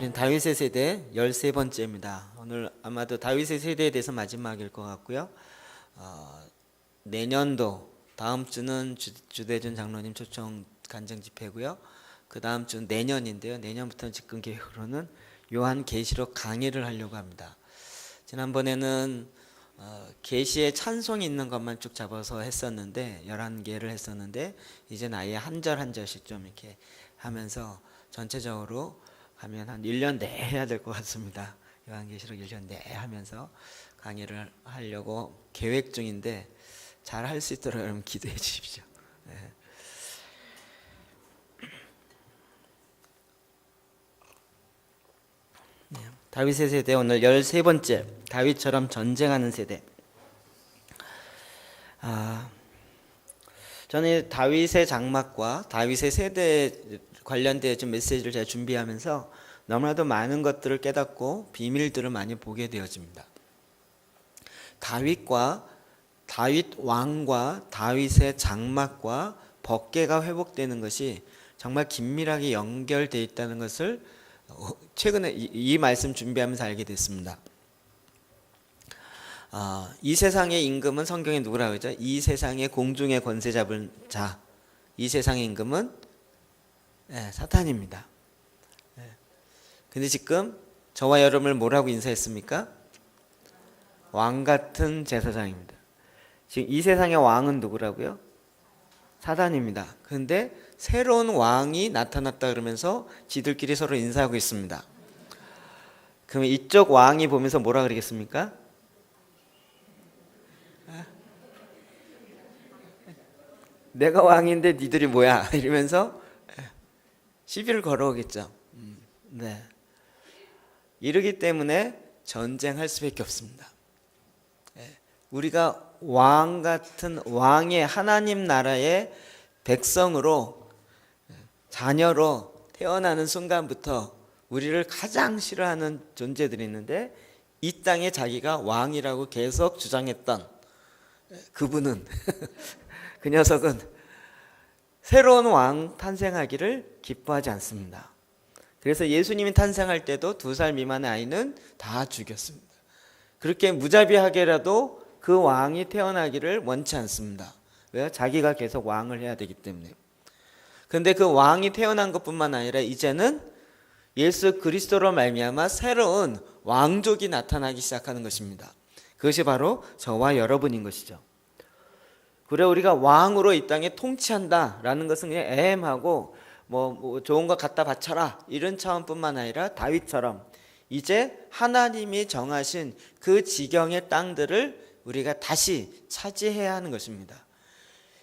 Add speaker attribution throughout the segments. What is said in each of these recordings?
Speaker 1: 우린 다윗의 세대 13번째입니다. 오늘 아마도 다윗의 세대에 대해서 마지막일 것 같고요. 내년도 다음 주는 주대준 장로님 초청 간증 집회고요. 그 다음 주는 내년인데요. 내년부터는 집권 계획으로는 요한계시록 강의를 하려고 합니다. 지난번에는 계시에 찬송이 있는 것만 쭉 잡아서 했었는데 11개를 했었는데 이제는 아예 한 절 한 절씩 좀 이렇게 하면서 전체적으로 하면 한 1년 내에 해야 될 것 같습니다. 요한계시록 1년 내에 하면서 강의를 하려고 계획 중인데 잘 할 수 있도록 여러분 기도해 주십시오. 네. 다윗의 세대 오늘 13번째, 다윗처럼 전쟁하는 세대. 저는 다윗의 장막과 다윗의 세대 관련된 좀 메시지를 제가 준비하면서 너무나도 많은 것들을 깨닫고 비밀들을 많이 보게 되어집니다. 다윗 왕과 다윗의 장막과 법궤가 회복되는 것이 정말 긴밀하게 연결되어 있다는 것을 최근에 이 말씀 준비하면서 알게 됐습니다. 이 세상의 임금은 성경에 누구라고 하죠? 이 세상의 공중의 권세 잡은 자. 이 세상의 임금은 사탄입니다. 근데 지금 저와 여러분을 뭐라고 인사했습니까? 왕 같은 제사장입니다. 지금 이 세상의 왕은 누구라고요? 사단입니다. 그런데 새로운 왕이 나타났다 그러면서 지들끼리 서로 인사하고 있습니다. 그러면 이쪽 왕이 보면서 뭐라 그러겠습니까? 내가 왕인데 니들이 뭐야? 이러면서 시비를 걸어오겠죠. 네. 이러기 때문에 전쟁할 수밖에 없습니다. 우리가 왕 같은 왕의 하나님 나라의 백성으로 자녀로 태어나는 순간부터 우리를 가장 싫어하는 존재들이 있는데 이 땅에 자기가 왕이라고 계속 주장했던 그분은 그 녀석은 새로운 왕 탄생하기를 기뻐하지 않습니다. 그래서 예수님이 탄생할 때도 2살 미만의 아이는 다 죽였습니다. 그렇게 무자비하게라도 그 왕이 태어나기를 원치 않습니다. 왜요? 자기가 계속 왕을 해야 되기 때문에. 그런데 그 왕이 태어난 것뿐만 아니라 이제는 예수 그리스도로 말미암아 새로운 왕족이 나타나기 시작하는 것입니다. 그것이 바로 저와 여러분인 것이죠. 그래 우리가 왕으로 이 땅에 통치한다라는 것은 그냥 애매하고 뭐 좋은 거 갖다 바쳐라 이런 차원뿐만 아니라 다윗처럼 이제 하나님이 정하신 그 지경의 땅들을 우리가 다시 차지해야 하는 것입니다.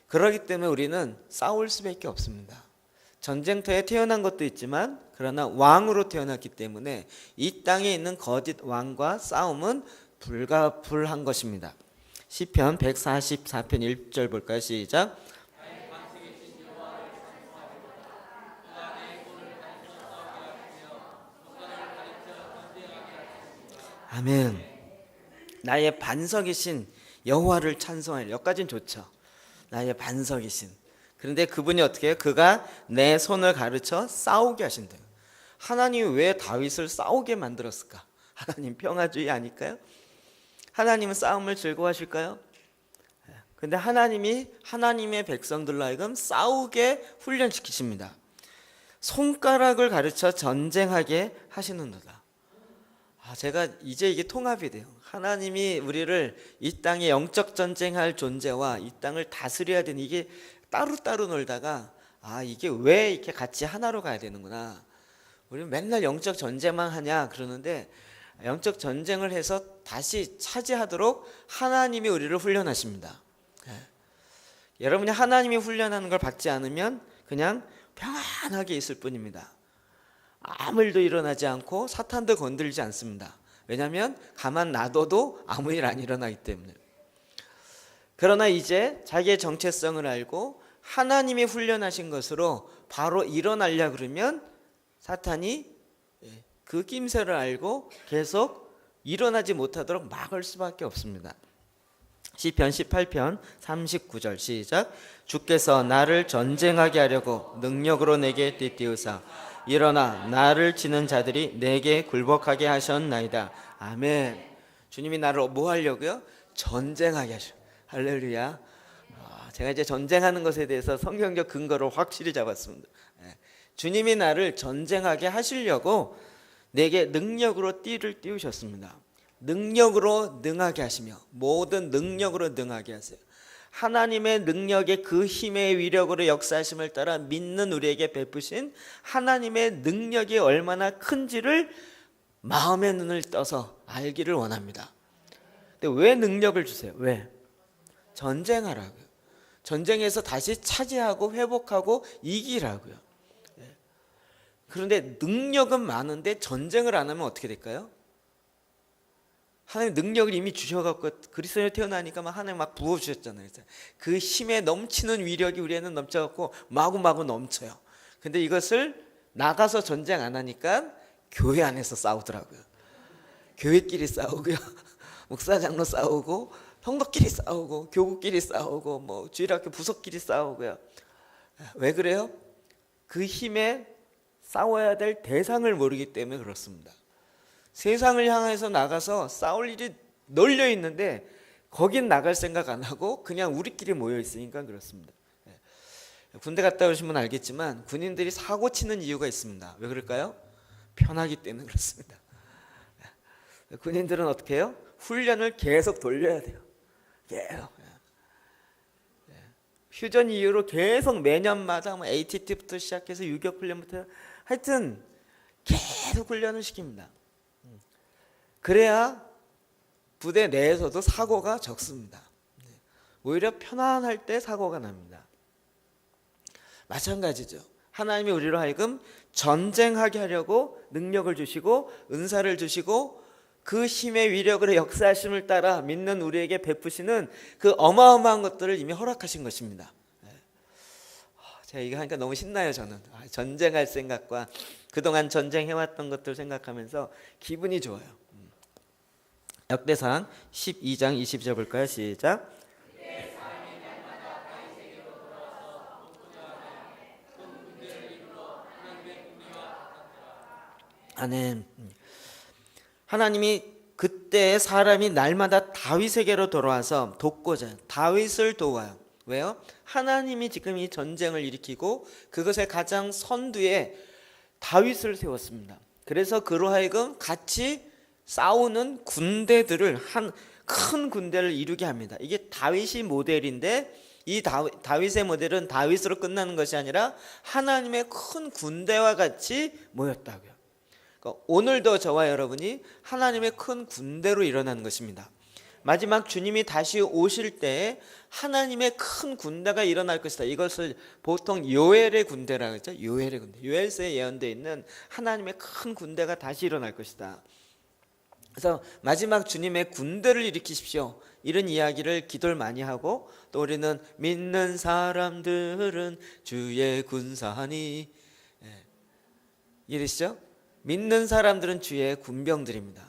Speaker 1: 그렇기 때문에 우리는 싸울 수밖에 없습니다. 전쟁터에 태어난 것도 있지만 그러나 왕으로 태어났기 때문에 이 땅에 있는 거짓 왕과 싸움은 불가불한 것입니다. 시편 144편 1절 볼까요? 시작. 아멘. 나의 반석이신 여호와를 찬송하리라. 여기까지는 좋죠. 나의 반석이신. 그런데 그분이 어떻게 해요? 그가 내 손을 가르쳐 싸우게 하신대요. 하나님이 왜 다윗을 싸우게 만들었을까? 하나님 평화주의 아닐까요? 하나님은 싸움을 즐거워하실까요? 그런데 하나님이 하나님의 백성들로 하여금 싸우게 훈련시키십니다. 손가락을 가르쳐 전쟁하게 하시는도다. 제가 이제 이게 통합이 돼요. 하나님이 우리를 이 땅에 영적 전쟁할 존재와 이 땅을 다스려야 되는 이게 따로따로 놀다가 이게 왜 이렇게 같이 하나로 가야 되는구나. 우리는 맨날 영적 전쟁만 하냐 그러는데 영적 전쟁을 해서 다시 차지하도록 하나님이 우리를 훈련하십니다. 여러분이 하나님이 훈련하는 걸 받지 않으면 그냥 평안하게 있을 뿐입니다. 아무 일도 일어나지 않고 사탄도 건들지 않습니다. 왜냐하면 가만 놔둬도 아무 일 안 일어나기 때문에. 그러나 이제 자기의 정체성을 알고 하나님이 훈련하신 것으로 바로 일어나려 그러면 사탄이 그 낌새를 알고 계속 일어나지 못하도록 막을 수밖에 없습니다. 시편 18편 39절 시작. 주께서 나를 전쟁하게 하려고 능력으로 내게 띠띠우사 일어나 나를 치는 자들이 내게 굴복하게 하셨나이다. 아멘. 주님이 나를 뭐 하려고요? 전쟁하게 하셔. 할렐루야. 제가 이제 전쟁하는 것에 대해서 성경적 근거를 확실히 잡았습니다. 주님이 나를 전쟁하게 하시려고 내게 능력으로 띠를 띄우셨습니다. 능력으로 능하게 하시며 모든 능력으로 능하게 하세요. 하나님의 능력의 그 힘의 위력으로 역사하심을 따라 믿는 우리에게 베푸신 하나님의 능력이 얼마나 큰지를 마음의 눈을 떠서 알기를 원합니다. 근데 왜 능력을 주세요? 왜? 전쟁하라고요. 전쟁에서 다시 차지하고 회복하고 이기라고요. 그런데 능력은 많은데 전쟁을 안 하면 어떻게 될까요? 하나님 능력을 이미 주셔갖고 그리스도인으로 태어나니까 막 하나님 막 부어주셨잖아요. 그 힘에 넘치는 위력이 우리에는 넘쳐갖고 마구마구 넘쳐요. 근데 이것을 나가서 전쟁 안 하니까 교회 안에서 싸우더라고요. 교회끼리 싸우고요. 목사 장로 싸우고 성도끼리 싸우고 교구끼리 싸우고 뭐 주일학교 부속끼리 싸우고요. 왜 그래요? 그 힘에 싸워야 될 대상을 모르기 때문에 그렇습니다. 세상을 향해서 나가서 싸울 일이 널려 있는데 거긴 나갈 생각 안 하고 그냥 우리끼리 모여 있으니까 그렇습니다. 군대 갔다 오시면 알겠지만 군인들이 사고 치는 이유가 있습니다. 왜 그럴까요? 편하기 때문에 그렇습니다. 군인들은 어떻게 해요? 훈련을 계속 돌려야 돼요. 계속. 휴전 이후로 계속 매년마다 뭐 ATT부터 시작해서 유격 훈련부터 하여튼 계속 훈련을 시킵니다. 그래야 부대 내에서도 사고가 적습니다. 오히려 편안할 때 사고가 납니다. 마찬가지죠. 하나님이 우리로 하여금 전쟁하게 하려고 능력을 주시고 은사를 주시고 그 힘의 위력으로 역사하심을 따라 믿는 우리에게 베푸시는 그 어마어마한 것들을 이미 허락하신 것입니다. 제가 이거 하니까 너무 신나요. 저는 전쟁할 생각과 그동안 전쟁해왔던 것들 생각하면서 기분이 좋아요. 역대상 12장 20절 볼까요? 시작. 아멘. 하나님이 그때 사람이 날마다 다윗에게로 돌아와서 돕고자 다윗을 도와요. 왜요? 하나님이 지금 이 전쟁을 일으키고 그것의 가장 선두에 다윗을 세웠습니다. 그래서 그로 하여금 같이 싸우는 군대들을 한 큰 군대를 이루게 합니다. 이게 다윗이 모델인데 이 다윗의 모델은 다윗으로 끝나는 것이 아니라 하나님의 큰 군대와 같이 모였다고요. 그러니까 오늘도 저와 여러분이 하나님의 큰 군대로 일어나는 것입니다. 마지막 주님이 다시 오실 때 하나님의 큰 군대가 일어날 것이다. 이것을 보통 요엘의 군대라고 하죠. 요엘의 군대. 요엘서에 예언되어 있는 하나님의 큰 군대가 다시 일어날 것이다. 그래서 마지막 주님의 군대를 일으키십시오. 이런 이야기를 기도를 많이 하고 또 우리는 믿는 사람들은 주의 군사니 이러시죠? 믿는 사람들은 주의 군병들입니다.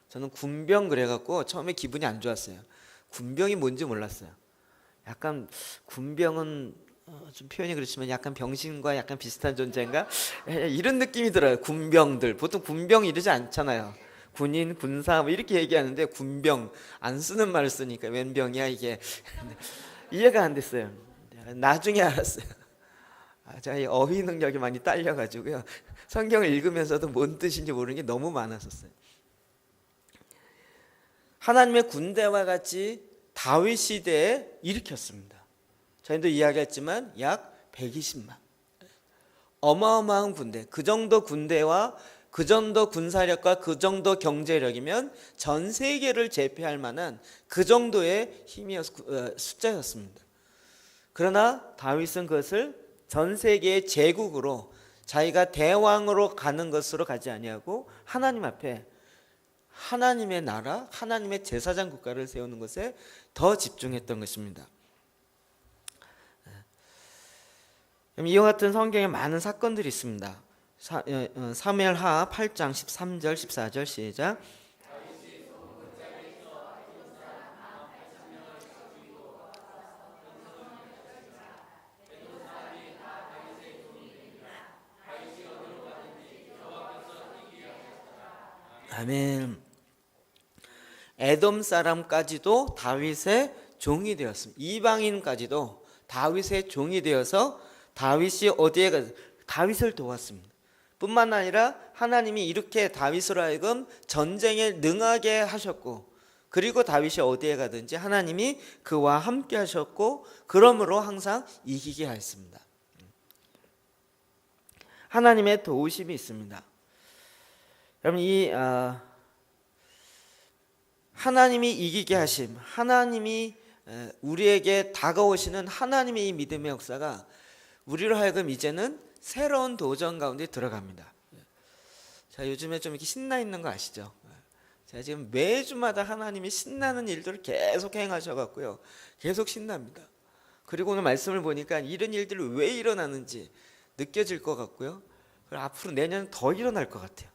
Speaker 1: 저는 군병 그래갖고 처음에 기분이 안 좋았어요. 군병이 뭔지 몰랐어요. 약간 군병은 좀 표현이 그렇지만 약간 병신과 약간 비슷한 존재인가? 이런 느낌이 들어요. 군병들. 보통 군병 이러지 않잖아요. 군인, 군사 뭐 이렇게 얘기하는데 군병 안 쓰는 말을 쓰니까 웬 병이야 이게. 이해가 안 됐어요. 나중에 알았어요. 제가 이 어휘 능력이 많이 딸려가지고요. 성경을 읽으면서도 뭔 뜻인지 모르는 게 너무 많았었어요. 하나님의 군대와 같이 다윗 시대에 일으켰습니다. 저희도 이야기했지만 약 120만. 어마어마한 군대. 그 정도 군대와 그 정도 군사력과 그 정도 경제력이면 전 세계를 제패할 만한 그 정도의 숫자였습니다. 그러나 다윗은 그것을 전 세계의 제국으로 자기가 대왕으로 가는 것으로 가지 아니하고 하나님 앞에 하나님의 나라, 하나님의 제사장 국가를 세우는 것에 더 집중했던 것입니다. 이와 같은 성경에 많은 사건들이 있습니다. 사무엘하 8장 13절 14절 시작. 아멘. 에돔 사람까지도 다윗의 종이 되었습니다. 이방인까지도 다윗의 종이 되어서 다윗이 어디에 가 다윗을 도왔습니다. 뿐만 아니라 하나님이 이렇게 다윗으로 하여금 전쟁에 능하게 하셨고, 그리고 다윗이 어디에 가든지 하나님이 그와 함께 하셨고, 그러므로 항상 이기게 하였습니다. 하나님의 도우심이 있습니다. 여러분, 이 하나님이 이기게 하심, 하나님이 우리에게 다가오시는 하나님의 이 믿음의 역사가 우리로 하여금 이제는 새로운 도전 가운데 들어갑니다. 자, 요즘에 좀 이렇게 신나 있는 거 아시죠? 제가 지금 매주마다 하나님이 신나는 일들을 계속 행하셔갖고요, 계속 신납니다. 그리고 오늘 말씀을 보니까 이런 일들이 왜 일어나는지 느껴질 것 같고요, 그리고 앞으로 내년은 더 일어날 것 같아요.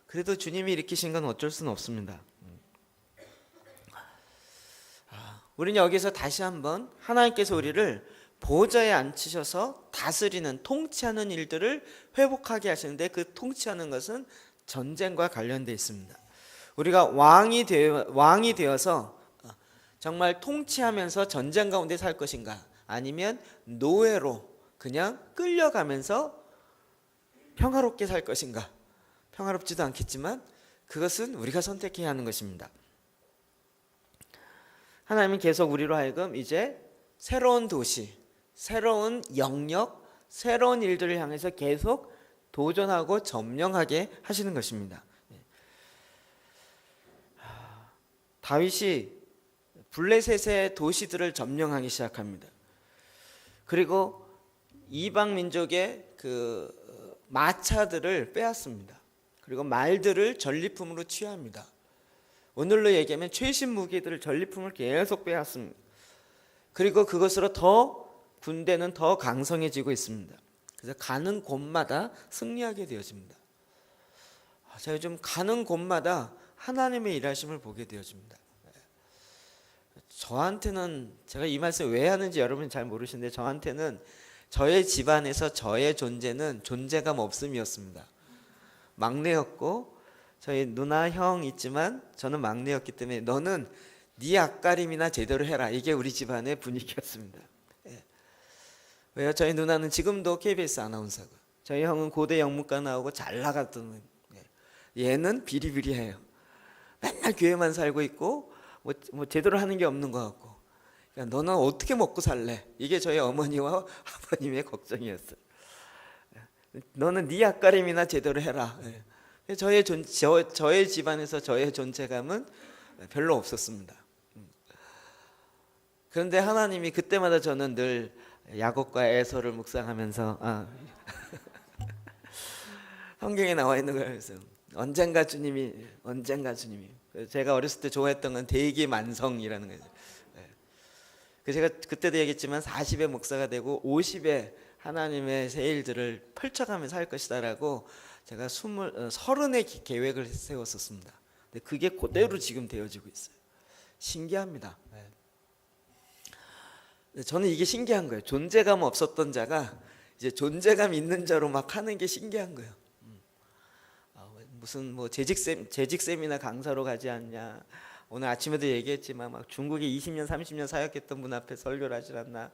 Speaker 1: 그래도 주님이 일으키신 건 어쩔 수는 없습니다. 우리는 여기서 다시 한번 하나님께서 우리를 보좌에 앉히셔서 다스리는, 통치하는 일들을 회복하게 하시는데, 그 통치하는 것은 전쟁과 관련되어 있습니다. 우리가 왕이 되어서 정말 통치하면서 전쟁 가운데 살 것인가, 아니면 노예로 그냥 끌려가면서 평화롭게 살 것인가. 평화롭지도 않겠지만 그것은 우리가 선택해야 하는 것입니다. 하나님은 계속 우리로 하여금 이제 새로운 도시, 새로운 영역, 새로운 일들을 향해서 계속 도전하고 점령하게 하시는 것입니다. 다윗이 블레셋의 도시들을 점령하기 시작합니다. 그리고 이방 민족의 그 마차들을 빼앗습니다. 그리고 말들을 전리품으로 취합니다. 오늘로 얘기하면 최신 무기들을, 전리품을 계속 빼앗습니다. 그리고 그것으로 더 군대는 더 강성해지고 있습니다. 그래서 가는 곳마다 승리하게 되어집니다. 제가 요즘 가는 곳마다 하나님의 일하심을 보게 되어집니다. 저한테는, 제가 이 말씀 왜 하는지 여러분이 잘 모르시는데, 저한테는 저의 집안에서 저의 존재는 존재감 없음이었습니다. 막내였고, 저희 누나, 형 있지만 저는 막내였기 때문에 너는 네 앞가림이나 제대로 해라, 이게 우리 집안의 분위기였습니다. 왜요? 저희 누나는 지금도 KBS 아나운서고, 저희 형은 고대 영문과 나오고 잘 나갔던, 얘는 비리비리해요. 맨날 교회만 살고 있고 뭐 제대로 하는 게 없는 것 같고, 그러니까 너는 어떻게 먹고 살래? 이게 저희 어머니와 아버님의 걱정이었어요. 너는 네 앞가림이나 제대로 해라. 저의 집안에서 저의 존재감은 별로 없었습니다. 그런데 하나님이 그때마다 저는 늘 야곱과 에서를 묵상하면서 성경에 나와 있는 거예요. 그래서 언젠가 주님이 제가 어렸을 때 좋아했던 건 대기만성이라는 거죠. 제가 그때도 얘기했지만 40에 목사가 되고 50에 하나님의 새 일들을 펼쳐가면서 할 것이다라고 제가 30의 계획을 세웠었습니다. 근데 그게 그대로 지금 되어지고 있어요. 신기합니다. 저는 이게 신기한 거예요. 존재감 없었던 자가 이제 존재감 있는 자로 막 하는 게 신기한 거예요. 무슨 뭐 재직세미나 강사로 가지 않냐. 오늘 아침에도 얘기했지만 막 중국에 20년 30년 사역했던 분 앞에 설교를 하지 않나.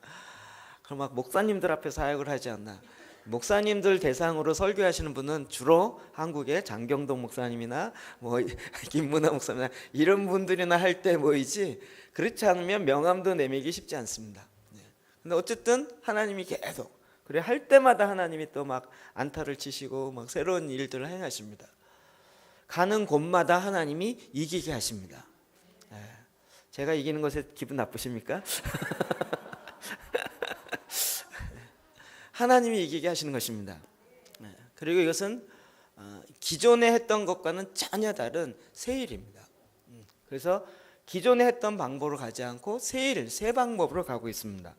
Speaker 1: 그럼 막 목사님들 앞에 사역을 하지 않나. 목사님들 대상으로 설교하시는 분은 주로 한국의 장경동 목사님이나 뭐 김문화 목사님이나 이런 분들이나 할 때 모이지, 그렇지 않으면 명함도 내밀기 쉽지 않습니다. 근데 어쨌든 하나님이 계속, 그래 할 때마다 하나님이 또 막 안타를 치시고 막 새로운 일들을 행하십니다. 가는 곳마다 하나님이 이기게 하십니다. 제가 이기는 것에 기분 나쁘십니까? 하나님이 이기게 하시는 것입니다. 그리고 이것은 기존에 했던 것과는 전혀 다른 새 일입니다. 그래서 기존에 했던 방법으로 가지 않고 새 방법으로 가고 있습니다.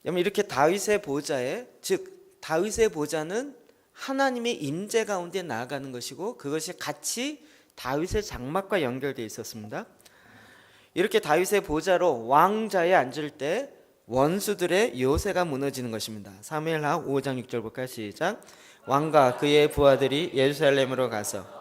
Speaker 1: 여러분, 이렇게 다윗의 보좌에, 즉 다윗의 보좌는 하나님의 임재 가운데 나아가는 것이고, 그것이 같이 다윗의 장막과 연결되어 있었습니다. 이렇게 다윗의 보좌로 왕자에 앉을 때 원수들의 요새가 무너지는 것입니다. 사무엘하 5장 6절 볼까요? 시작. 왕과 그의 부하들이 예루살렘으로 가서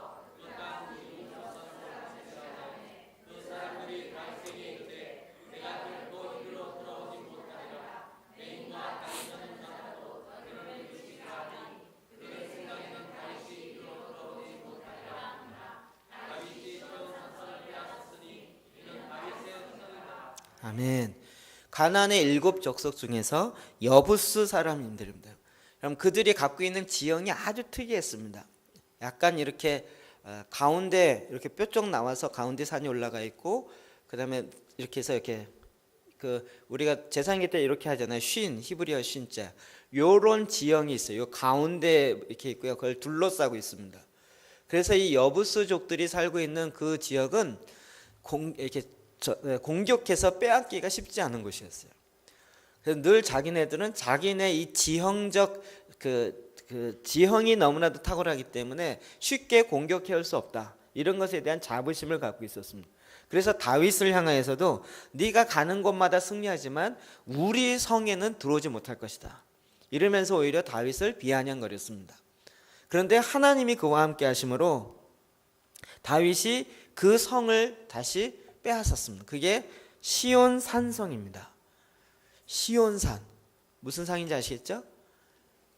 Speaker 1: 아멘. 가나안의 7 족속 중에서 여부스 사람들입니다. 그럼 그들이 갖고 있는 지형이 아주 특이했습니다. 약간 이렇게 가운데 이렇게 뾰족 나와서 가운데 산이 올라가 있고, 그다음에 이렇게 해서 이렇게 우리가 제사기 때 이렇게 하잖아요. 히브리어 쉰자. 요런 지형이 있어요. 요 가운데 이렇게 있고요. 그걸 둘러싸고 있습니다. 그래서 이 여부스족들이 살고 있는 그 지역은 이렇게 공격해서 빼앗기가 쉽지 않은 곳이었어요. 그래서 늘 자기네들은 자기네 이 지형적 지형이 너무나도 탁월하기 때문에 쉽게 공격해올 수 없다, 이런 것에 대한 자부심을 갖고 있었습니다. 그래서 다윗을 향하여서도 네가 가는 곳마다 승리하지만 우리 성에는 들어오지 못할 것이다, 이러면서 오히려 다윗을 비아냥거렸습니다. 그런데 하나님이 그와 함께 하심으로 다윗이 그 성을 다시 빼앗았습니다. 그게 시온 산성입니다. 시온산, 무슨 상인지 아시겠죠?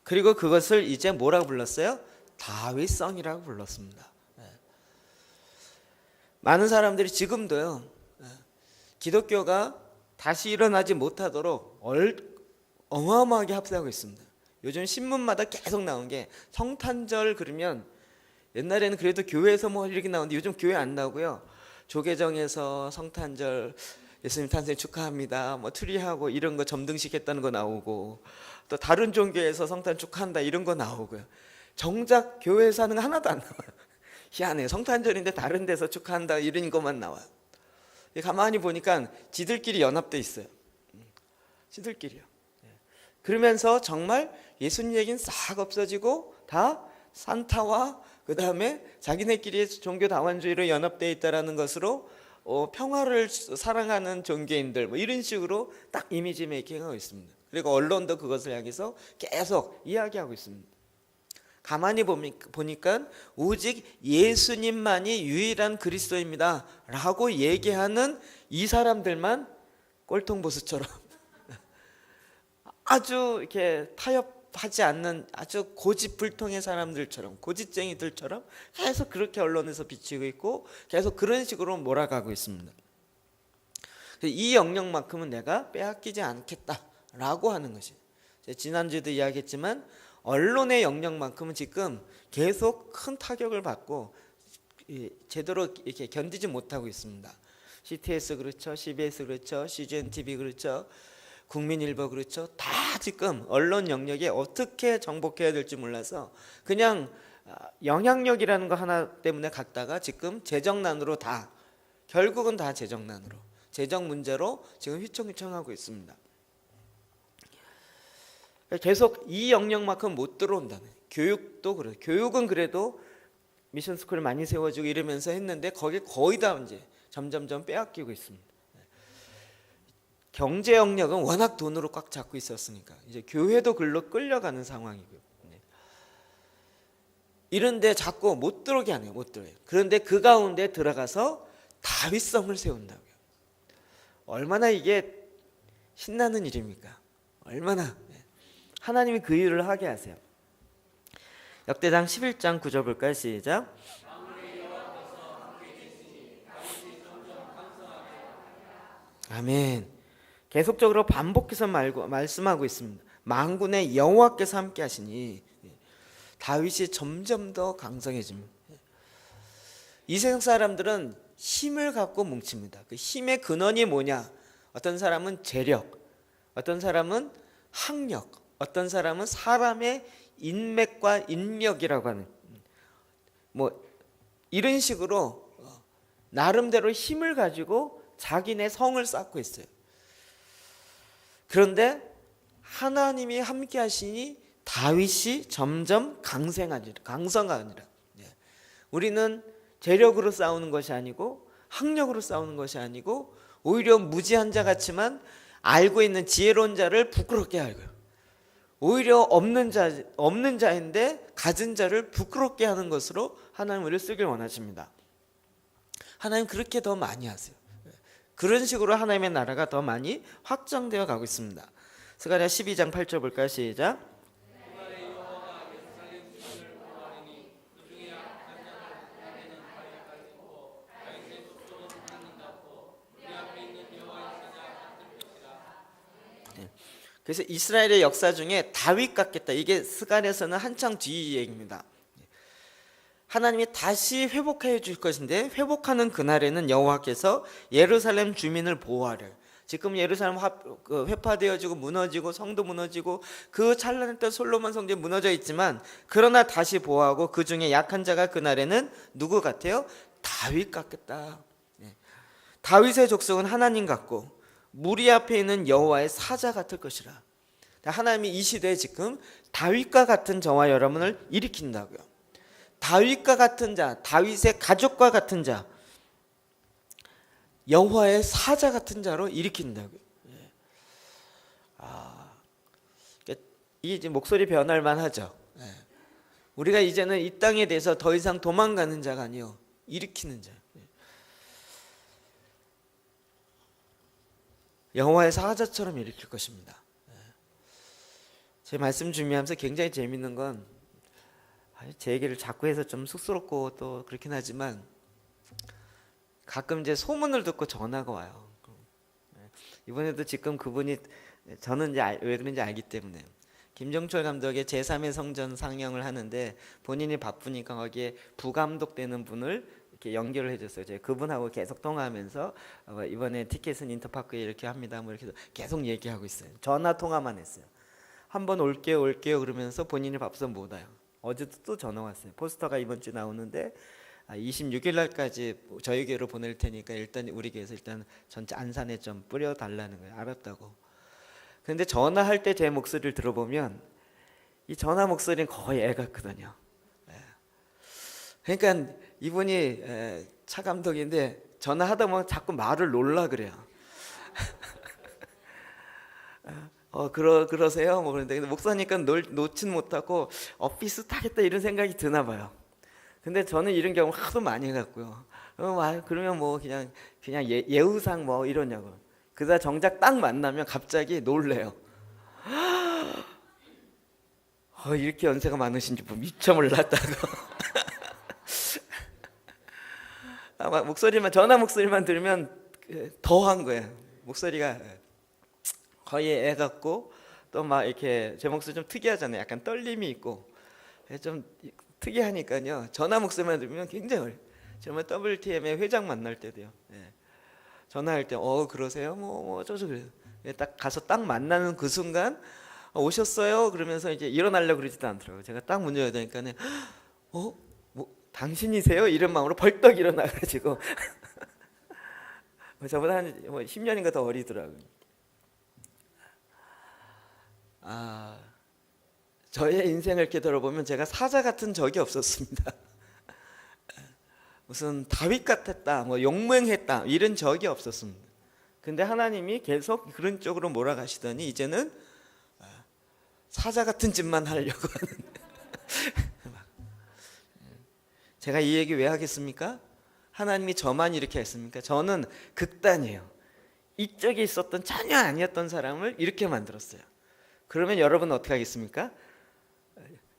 Speaker 1: 그리고 그것을 이제 뭐라고 불렀어요? 다윗성이라고 불렀습니다. 많은 사람들이 지금도요, 기독교가 다시 일어나지 못하도록 어마어마하게 합세하고 있습니다. 요즘 신문마다 계속 나온 게 성탄절 그러면, 옛날에는 그래도 교회에서 뭐 이렇게 나오는데 요즘 교회 안 나오고요, 조계정에서 성탄절 예수님 탄생 축하합니다, 뭐 트리하고 이런 거 점등식 했다는 거 나오고, 또 다른 종교에서 성탄 축하한다 이런 거 나오고요. 정작 교회에서 하는 거 하나도 안 나와요. 희한해. 성탄절인데 다른 데서 축하한다 이런 것만 나와요. 가만히 보니까 지들끼리 연합돼 있어요. 지들끼리요. 그러면서 정말 예수님 얘기는 싹 없어지고 다 산타와 그 다음에 자기네끼리 종교 다원주의로 연합되어 있다라는 것으로 평화를 사랑하는 종교인들 뭐 이런 식으로 딱 이미지 메이킹하고 있습니다. 그리고 언론도 그것을 향해서 계속 이야기하고 있습니다. 가만히 보니까 오직 예수님만이 유일한 그리스도입니다 라고 얘기하는 이 사람들만 꼴통보수처럼 아주 이렇게 타협하지 않는 아주 고집불통의 사람들처럼, 고집쟁이들처럼 계속 그렇게 언론에서 비치고 있고 계속 그런 식으로 몰아가고 있습니다. 이 영역만큼은 내가 빼앗기지 않겠다라고 하는 것이, 지난주에도 이야기했지만 언론의 영역만큼은 지금 계속 큰 타격을 받고 제대로 이렇게 견디지 못하고 있습니다. CTS 그렇죠, CBS 그렇죠, CGN TV 그렇죠, 국민일보 그렇죠. 다 지금 언론 영역에 어떻게 정복해야 될지 몰라서 그냥 영향력이라는 거 하나 때문에 갔다가 지금 재정난으로 결국은 다 재정난으로, 재정 문제로 지금 휘청휘청하고 있습니다. 계속 이 영역만큼 못 들어온다는. 교육도 그래요. 교육은 그래도 미션 스쿨을 많이 세워주고 이러면서 했는데 거기 거의 다 이제 점점점 빼앗기고 있습니다. 경제 영역은 워낙 돈으로 꽉 잡고 있었으니까 이제 교회도 글로 끌려가는 상황이고요. 이런데 자꾸 못 들어오게 하네요. 못 들어요. 그런데 그 가운데 들어가서 다윗성을 세운다고요. 얼마나 이게 신나는 일입니까? 얼마나 하나님이 그 일을 하게 하세요. 역대상 11장 9절 볼까요? 시작. 아멘. 계속적으로 반복해서 말씀하고 있습니다. 만군의 여호와께서 함께 하시니 다윗이 점점 더 강성해집니다. 이 세상 사람들은 힘을 갖고 뭉칩니다. 그 힘의 근원이 뭐냐? 어떤 사람은 재력, 어떤 사람은 학력, 어떤 사람은 사람의 인맥과 인력이라고 하는 뭐 이런 식으로 나름대로 힘을 가지고 자기네 성을 쌓고 있어요. 그런데 하나님이 함께 하시니 다윗이 점점 강성하니라. 우리는 재력으로 싸우는 것이 아니고 학력으로 싸우는 것이 아니고 오히려 무지한 자 같지만 알고 있는 지혜로운 자를 부끄럽게 하고요. 오히려 없는 자인데 가진 자를 부끄럽게 하는 것으로 하나님 우리를 쓰길 원하십니다. 하나님 그렇게 더 많이 하세요. 그런 식으로 하나님의 나라가 더 많이 확장되어 가고 있습니다. 스가랴 12장 8절 볼까요? 시작. 그래서 이스라엘의 역사 중에 다윗 같겠다. 이게 스가랴에서는 한창 뒤 얘기입니다. 하나님이 다시 회복해 줄 것인데 회복하는 그날에는 여호와께서 예루살렘 주민을 보호하려. 지금 예루살렘 회파되어지고 무너지고 성도 무너지고 그 찬란할 때 솔로몬 성전 무너져 있지만 그러나 다시 보호하고 그 중에 약한 자가 그날에는 누구 같아요? 다윗 같겠다. 다윗의 족속은 하나님 같고 무리 앞에 있는 여호와의 사자 같을 것이라. 하나님이 이 시대에 지금 다윗과 같은 저와 여러분을 일으킨다고요. 다윗과 같은 자, 다윗의 가족과 같은 자, 여호와의 사자 같은 자로 일으킨다고요. 이게 이제 목소리 변할 만하죠. 우리가 이제는 이 땅에 대해서 더 이상 도망가는 자가 아니요, 일으키는 자. 여호와의 사자처럼 일으킬 것입니다. 제 말씀 준비하면서 굉장히 재밌는 건 제 얘기를 자꾸 해서 좀 쑥스럽고 또 그렇긴 하지만 가끔 이제 소문을 듣고 전화가 와요. 이번에도 지금 그분이 저는 이제 왜 그런지 알기 때문에 김정철 감독의 제3의 성전 상영을 하는데 본인이 바쁘니까 거기에 부감독 되는 분을 이렇게 연결을 해줬어요. 제가 그분하고 계속 통화하면서 이번에 티켓은 인터파크에 이렇게 합니다. 뭐 이렇게 계속 얘기하고 있어요. 전화 통화만 했어요. 한번 올게요 그러면서 본인이 바빠서 못 와요. 어제도 또 전화 왔어요. 포스터가 이번 주 나오는데 26일 날까지 저희 교회로 보낼 테니까 일단 우리 교회에서 일단 전체 안산에 좀 뿌려달라는 거예요. 알았다고. 그런데 전화할 때 제 목소리를 들어보면 이 전화 목소리는 거의 애 같거든요. 그러니까 이분이 차 감독인데 전화하다 보면 자꾸 말을 놓으려 그래요. 그러세요? 뭐 그런데 목사니까 놓진 못하고 비슷하겠다 이런 생각이 드나 봐요. 근데 저는 이런 경우 하도 많이 해갖고요. 그러면 뭐 그냥 예우상 뭐 이러냐고. 그러다 정작 딱 만나면 갑자기 놀래요. 이렇게 연세가 많으신지 뭐 미처 몰랐다고. 아마 전화 목소리만 들으면 더한 거예요. 목소리가 거의 애 같고 또 막 이렇게 제 목소리 좀 특이하잖아요. 약간 떨림이 있고 좀 특이하니까요. 전화 목소리만 들으면 굉장히 어려워요. 정말 WTM의 회장 만날 때도요. 전화할 때 그러세요? 뭐 어쩌죠 그래요. 딱 가서 딱 만나는 그 순간 오셨어요? 그러면서 이제 일어나려고 그러지도 않더라고요. 제가 딱 문 열어야 되니까는 뭐 당신이세요? 이런 마음으로 벌떡 일어나가지고 저보다 한 10년인가 더 어리더라고요. 저의 인생을 이렇게 들어보면 제가 사자 같은 적이 없었습니다. 무슨 다윗 같았다, 뭐 용맹했다 이런 적이 없었습니다. 근데 하나님이 계속 그런 쪽으로 몰아가시더니 이제는 사자 같은 짓만 하려고 하는데 제가 이 얘기 왜 하겠습니까? 하나님이 저만 이렇게 했습니까? 저는 극단이에요. 이쪽에 있었던 전혀 아니었던 사람을 이렇게 만들었어요. 그러면 여러분은 어떻게 하겠습니까?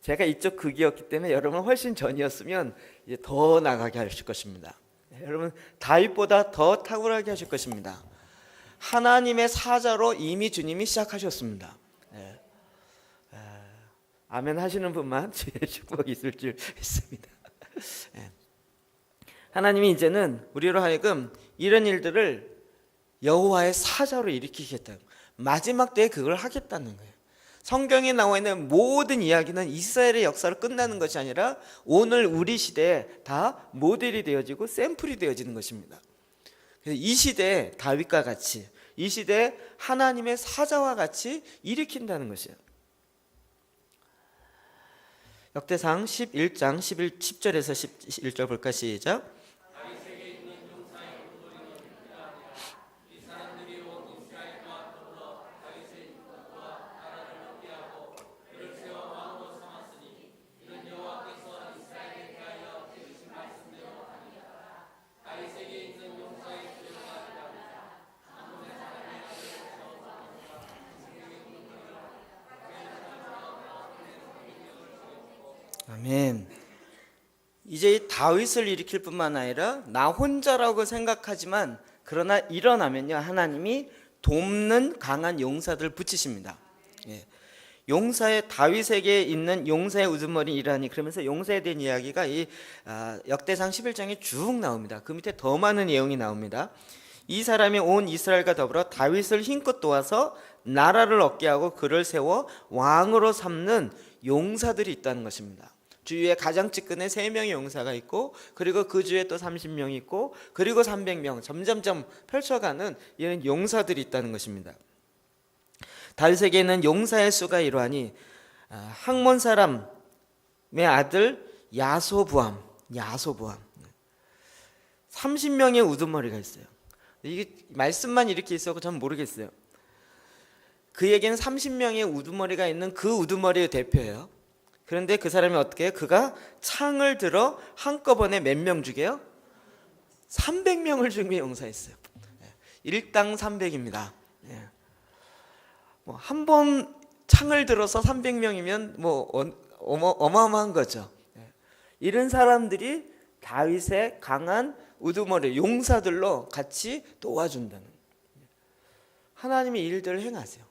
Speaker 1: 제가 이쪽 극이었기 때문에 여러분은 훨씬 전이었으면 이제 더 나가게 하실 것입니다. 여러분 다윗보다 더 탁월하게 하실 것입니다. 하나님의 사자로 이미 주님이 시작하셨습니다. 아멘 하시는 분만 주의 축복이 있을 줄 믿습니다. 하나님이 이제는 우리로 하여금 이런 일들을 여호와의 사자로 일으키겠다. 마지막 때에 그걸 하겠다는 거예요. 성경에 나와 있는 모든 이야기는 이스라엘의 역사로 끝나는 것이 아니라 오늘 우리 시대에 다 모델이 되어지고 샘플이 되어지는 것입니다. 그래서 이 시대에 다윗과 같이, 이 시대에 하나님의 사자와 같이 일으킨다는 것이에요. 역대상 11장 10절에서 11절 볼까? 시작. 아멘. 이제 이 다윗을 일으킬 뿐만 아니라 나 혼자라고 생각하지만 그러나 일어나면요 하나님이 돕는 강한 용사들을 붙이십니다. 예. 용사의 다윗에게 있는 용사의 우두머리이라니 그러면서 용사에 대한 이야기가 이 역대상 11장에 쭉 나옵니다. 그 밑에 더 많은 내용이 나옵니다. 이 사람이 온 이스라엘과 더불어 다윗을 힘껏 도와서 나라를 얻게 하고 그를 세워 왕으로 삼는 용사들이 있다는 것입니다. 주위에 가장 측근에 3명의 용사가 있고 그리고 그 주위에 또 30명이 있고 그리고 300명 점점점 펼쳐가는 이런 용사들이 있다는 것입니다. 다윗에게는 용사의 수가 이러하니 학몬 사람의 아들 야소부암 30명의 우두머리가 있어요. 이게 말씀만 이렇게 있었고 전 모르겠어요. 그에게는 30명의 우두머리가 있는 그 우두머리의 대표예요. 그런데 그 사람이 어떻게 해요? 그가 창을 들어 한꺼번에 몇 명 죽여요? 300명을 죽이며 용사했어요. 일당 300입니다. 한 번 창을 들어서 300명이면 어마어마한 거죠. 이런 사람들이 다윗의 강한 우두머리 용사들로 같이 도와준다는 하나님의 일들을 행하세요.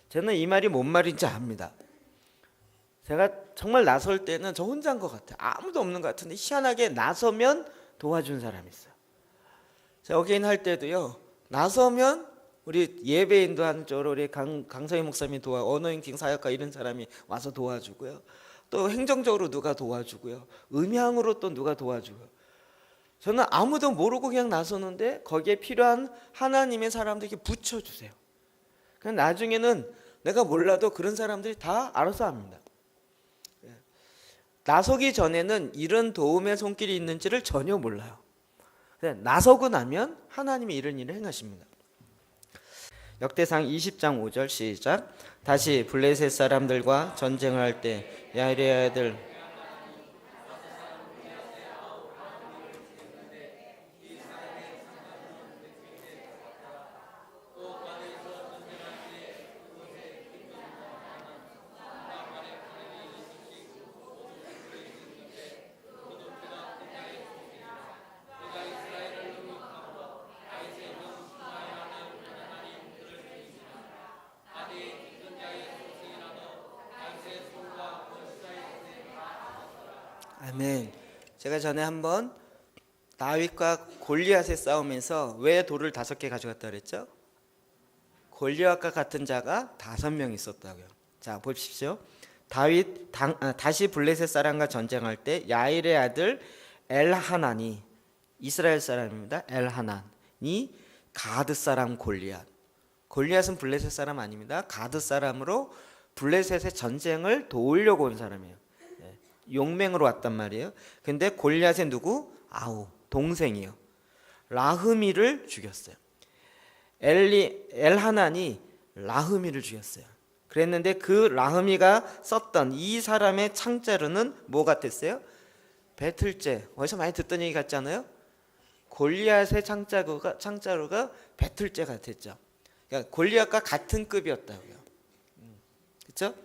Speaker 1: 저는 이 말이 뭔 말인지 압니다. 제가 정말 나설 때는 저 혼자인 것 같아요. 아무도 없는 것 같은데 희한하게 나서면 도와준 사람이 있어요. 제가 어게인 할 때도요. 나서면 우리 예배인도 한쪽으로 우리 강서희 목사님이 언어행팅 사역가 이런 사람이 와서 도와주고요. 또 행정적으로 누가 도와주고요. 음향으로 또 누가 도와주고요. 저는 아무도 모르고 그냥 나서는데 거기에 필요한 하나님의 사람들에게 붙여주세요. 그럼 나중에는 내가 몰라도 그런 사람들이 다 알아서 합니다. 나서기 전에는 이런 도움의 손길이 있는지를 전혀 몰라요. 나서고 나면 하나님이 이런 일을 행하십니다. 역대상 20장 5절 시작. 다시 블레셋 사람들과 전쟁을 할 때 야일의 아들 아멘. 제가 전에 한번 다윗과 골리앗의 싸움에서 왜 돌을 5개 가져갔다 그랬죠? 골리앗과 같은 자가 5명 있었다고요. 자 보십시오. 다윗 다시 블레셋 사람과 전쟁할 때 야일의 아들 엘하난이 이스라엘 사람입니다. 엘하난이 가드 사람 골리앗은 블레셋 사람 아닙니다. 가드 사람으로 블레셋의 전쟁을 도우려고 온 사람이에요. 용맹으로 왔단 말이에요. 근데 골리앗의 누구? 동생이요. 라흐미를 죽였어요. 엘하난이 라흐미를 죽였어요. 그랬는데 그 라흐미가 썼던 이 사람의 창자루는 뭐 같았어요? 배틀제. 어디서 많이 듣던 얘기 같잖아요. 골리앗의 창자루가 배틀제 같았죠. 그러니까 골리앗과 같은 급이었다고요. 그렇죠?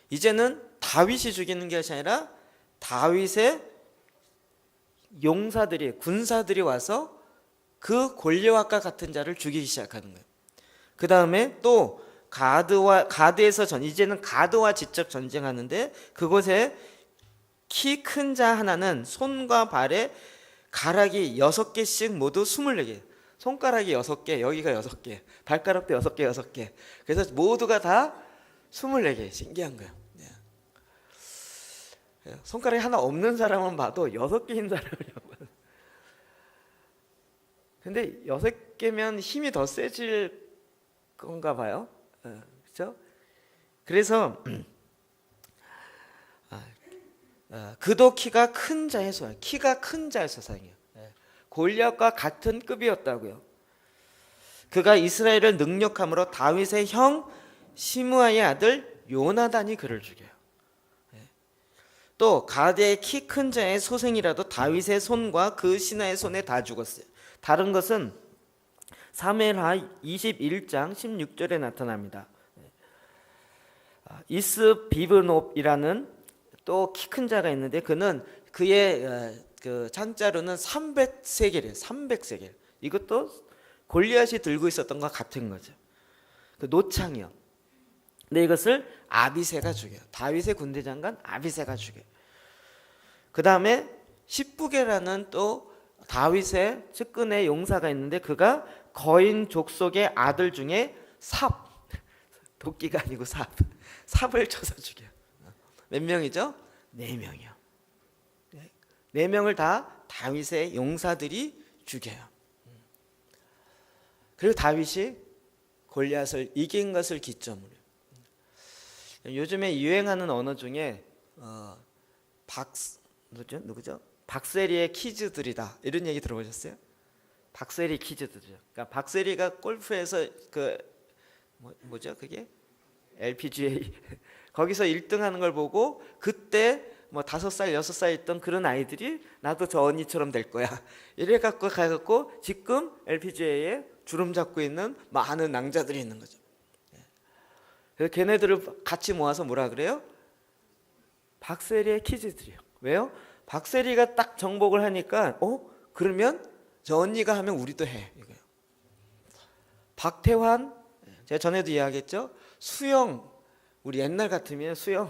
Speaker 1: 이제는 다윗이 죽이는 것이 아니라 다윗의 군사들이 와서 그 골리앗과 같은 자를 죽이기 시작하는 거예요. 그 다음에 또 가드에서 이제는 가드와 직접 전쟁하는데 그곳에 키 큰 자 하나는 손과 발에 가락이 6개씩 모두 24개. 손가락이 6개, 여기가 6개, 발가락도 6개. 그래서 모두가 다 24개. 신기한 거예요. 손가락이 하나 없는 사람은 봐도 6개인 사람이라고. 근데 6개면 힘이 더 세질 건가 봐요. 그렇죠? 그래서 그도 키가 큰 자의 소상이에요. 골리앗과 같은 급이었다고요. 그가 이스라엘을 능력함으로 다윗의 형 시므아의 아들 요나단이 그를 죽여요. 또 가드의 키 큰 자의 소생이라도 다윗의 손과 그 신하의 손에 다 죽었어요. 다른 것은 사무엘하 21장 16절에 나타납니다. 이스비브놉이라는 또 키 큰 자가 있는데 그는 그의 그 창자루는 300세겔이에요. 300세겔. 이것도 골리앗이 들고 있었던 것 같은 거죠. 그 노창이요. 근데 이것을 아비새가 죽여요. 다윗의 군대 장관 아비새가 죽여요. 그 다음에 십부게라는 또 다윗의 측근의 용사가 있는데 그가 거인 족속의 아들 중에 삽, 도끼가 아니고 삽을 쳐서 죽여요. 몇 명이죠? 4명이요. 4명을 다 다윗의 용사들이 죽여요. 그리고 다윗이 골리앗을 이긴 것을 기점으로 요즘에 유행하는 언어 중에 누구죠? 박세리의 퀴즈들이다 이런 얘기 들어보셨어요? 박세리 퀴즈들이죠. 그러니까 박세리가 골프에서 그 뭐죠 그게 LPGA 거기서 1등하는 걸 보고 그때 뭐 5살 6살 있던 그런 아이들이 나도 저 언니처럼 될 거야 이래 갖고 가갖고 지금 LPGA에 주름 잡고 있는 많은 낭자들이 있는 거죠. 그래서 걔네들을 같이 모아서 뭐라 그래요? 박세리의 퀴즈들이요. 왜요? 박세리가 딱 정복을 하니까 그러면 저 언니가 하면 우리도 해 이거예요. 박태환 제가 전에도 이야기했죠. 수영 우리 옛날 같으면 수영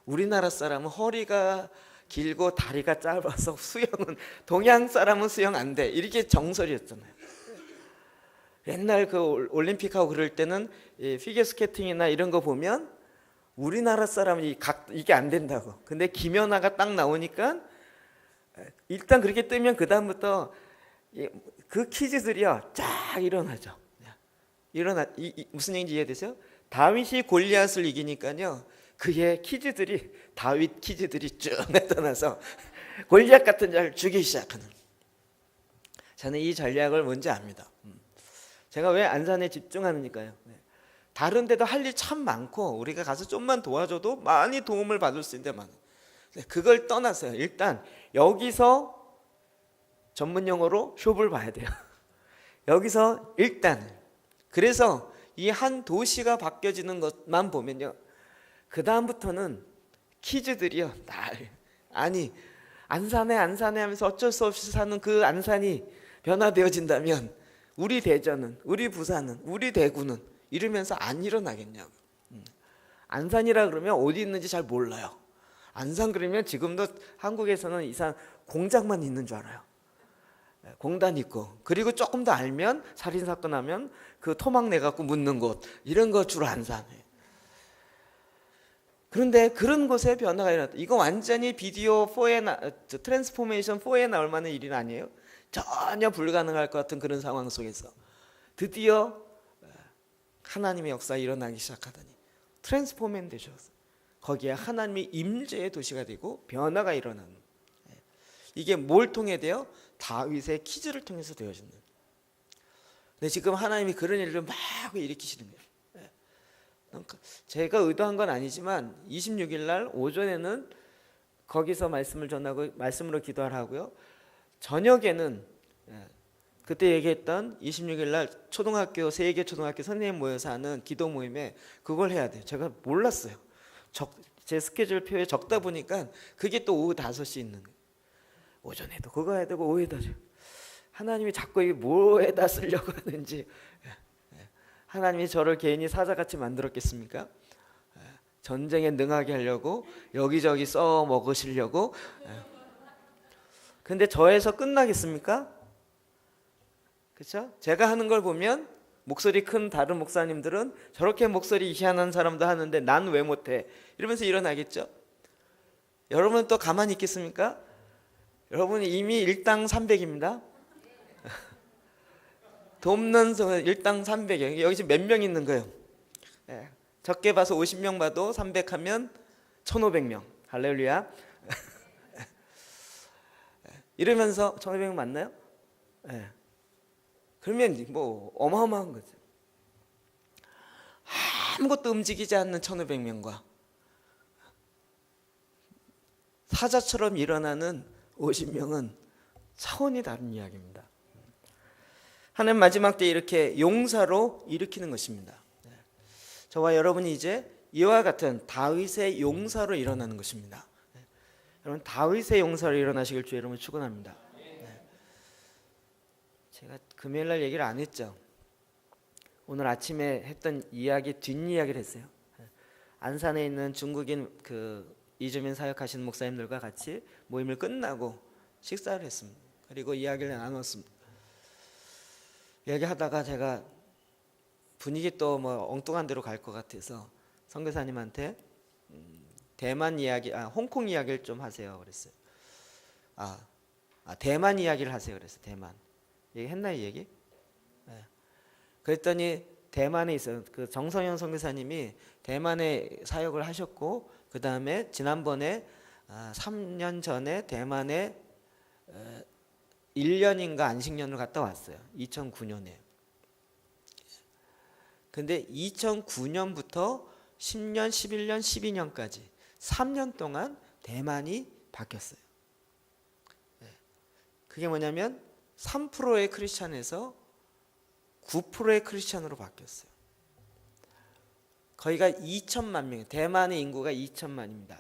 Speaker 1: 우리나라 사람은 허리가 길고 다리가 짧아서 수영은 동양 사람은 수영 안 돼 이렇게 정설이었잖아요. 옛날 그 올림픽하고 그럴 때는 피겨스케이팅이나 이런 거 보면 우리나라 사람이 이게 안 된다고. 근데 김연아가 딱 나오니까 일단 그렇게 뜨면 그 다음부터 그 퀴즈들이요 쫙 일어나죠. 무슨 얘기인지 이해되세요? 다윗이 골리앗을 이기니까요 그의 퀴즈들이 다윗 퀴즈들이 쭉 나타나서 골리앗 같은 자를 죽이기 시작하는. 저는 이 전략을 뭔지 압니다. 제가 왜 안산에 집중하니까요. 다른 데도 할 일 참 많고 우리가 가서 좀만 도와줘도 많이 도움을 받을 수 있는데 많아요. 그걸 떠나서요. 일단 여기서 전문 용어로 숍을 봐야 돼요. 여기서 일단 그래서 이 한 도시가 바뀌어지는 것만 보면요. 그 다음부터는 퀴즈들이요. 아니 안산에 하면서 어쩔 수 없이 사는 그 안산이 변화되어진다면 우리 대전은 우리 부산은 우리 대구는 이러면서 안 일어나겠냐고. 안산이라 그러면 어디 있는지 잘 몰라요. 안산 그러면 지금도 한국에서는 이상 공장만 있는 줄 알아요. 공단 있고 그리고 조금 더 알면 살인사건 하면 그 토막 내갖고 묻는 곳 이런 거 주로 안산이에요. 그런데 그런 곳에 변화가 일어났다. 이거 완전히 비디오 4에 트랜스포메이션 4에 나올 만한 일은 아니에요. 전혀 불가능할 것 같은 그런 상황 속에서 드디어 하나님의 역사가 일어나기 시작하더니 트랜스포메이션 되셨어요. 거기에 하나님의 임재의 도시가 되고 변화가 일어나는. 이게 뭘 통해 돼요? 다윗의 퀴즈를 통해서 되어지는. 근데 지금 하나님이 그런 일을 막 일으키시는 거예요. 제가 의도한 건 아니지만 26일 날 오전에는 거기서 말씀을 전하고 말씀으로 기도를 하고요. 저녁에는 그때 얘기했던 26일 날 초등학교 세개 초등학교 선생님 모여서 하는 기도 모임에 그걸 해야 돼요. 제가 몰랐어요. 제 스케줄표에 적다 보니까 그게 또 오후 5시 있는 거예요. 오전에도 그거 해야 되고 오후에도 하나님이 자꾸 이게 뭐에다 쓰려고 하는지. 하나님이 저를 개인이 사자같이 만들었겠습니까? 전쟁에 능하게 하려고 여기저기 써 먹으시려고. 근데 저에서 끝나겠습니까? 그렇죠? 제가 하는 걸 보면 목소리 큰 다른 목사님들은 저렇게 목소리 희한한 사람도 하는데 난 왜 못해? 이러면서 일어나겠죠? 여러분은 또 가만히 있겠습니까? 여러분이 이미 일당 300입니다. 돕는 성은 일당 300이에요. 여기 지금 몇 명 있는 거예요? 적게 봐서 50명 봐도 300하면 1500명. 할렐루야. 이러면서 1500명 맞나요? 그러면 뭐 어마어마한 거죠. 아무것도 움직이지 않는 1500명과 사자처럼 일어나는 50명은 차원이 다른 이야기입니다. 하나님 마지막 때 이렇게 용사로 일으키는 것입니다. 저와 여러분이 이제 이와 같은 다윗의 용사로 일어나는 것입니다. 여러분 다윗의 용사로 일어나시길 주의 이름으로 축원합니다. 네. 제가 금요일 날 얘기를 안 했죠. 오늘 아침에 했던 이야기 뒷이야기를 했어요. 안산에 있는 중국인 그 이주민 사역하시는 목사님들과 같이 모임을 끝나고 식사를 했습니다. 그리고 이야기를 나눴습니다. 얘기하다가 제가 분위기 또 뭐 엉뚱한 데로 갈 것 같아서 선교사님한테 대만 이야기, 홍콩 이야기를 좀 하세요 그랬어요. 대만 이야기를 하세요 그랬어요. 대만 얘기했나요 이 얘기? 네. 그랬더니 대만에 있어요. 그 정성현 선교사님이 대만에 사역을 하셨고 그 다음에 지난번에 3년 전에 대만에 1년인가 안식년을 갔다 왔어요. 2009년에. 근데 2009년부터 10년, 11년, 12년까지 3년 동안 대만이 바뀌었어요. 그게 뭐냐면 3%의 크리스찬에서 9%의 크리스찬으로 바뀌었어요. 거기가 2천만 명, 대만의 인구가 2천만입니다.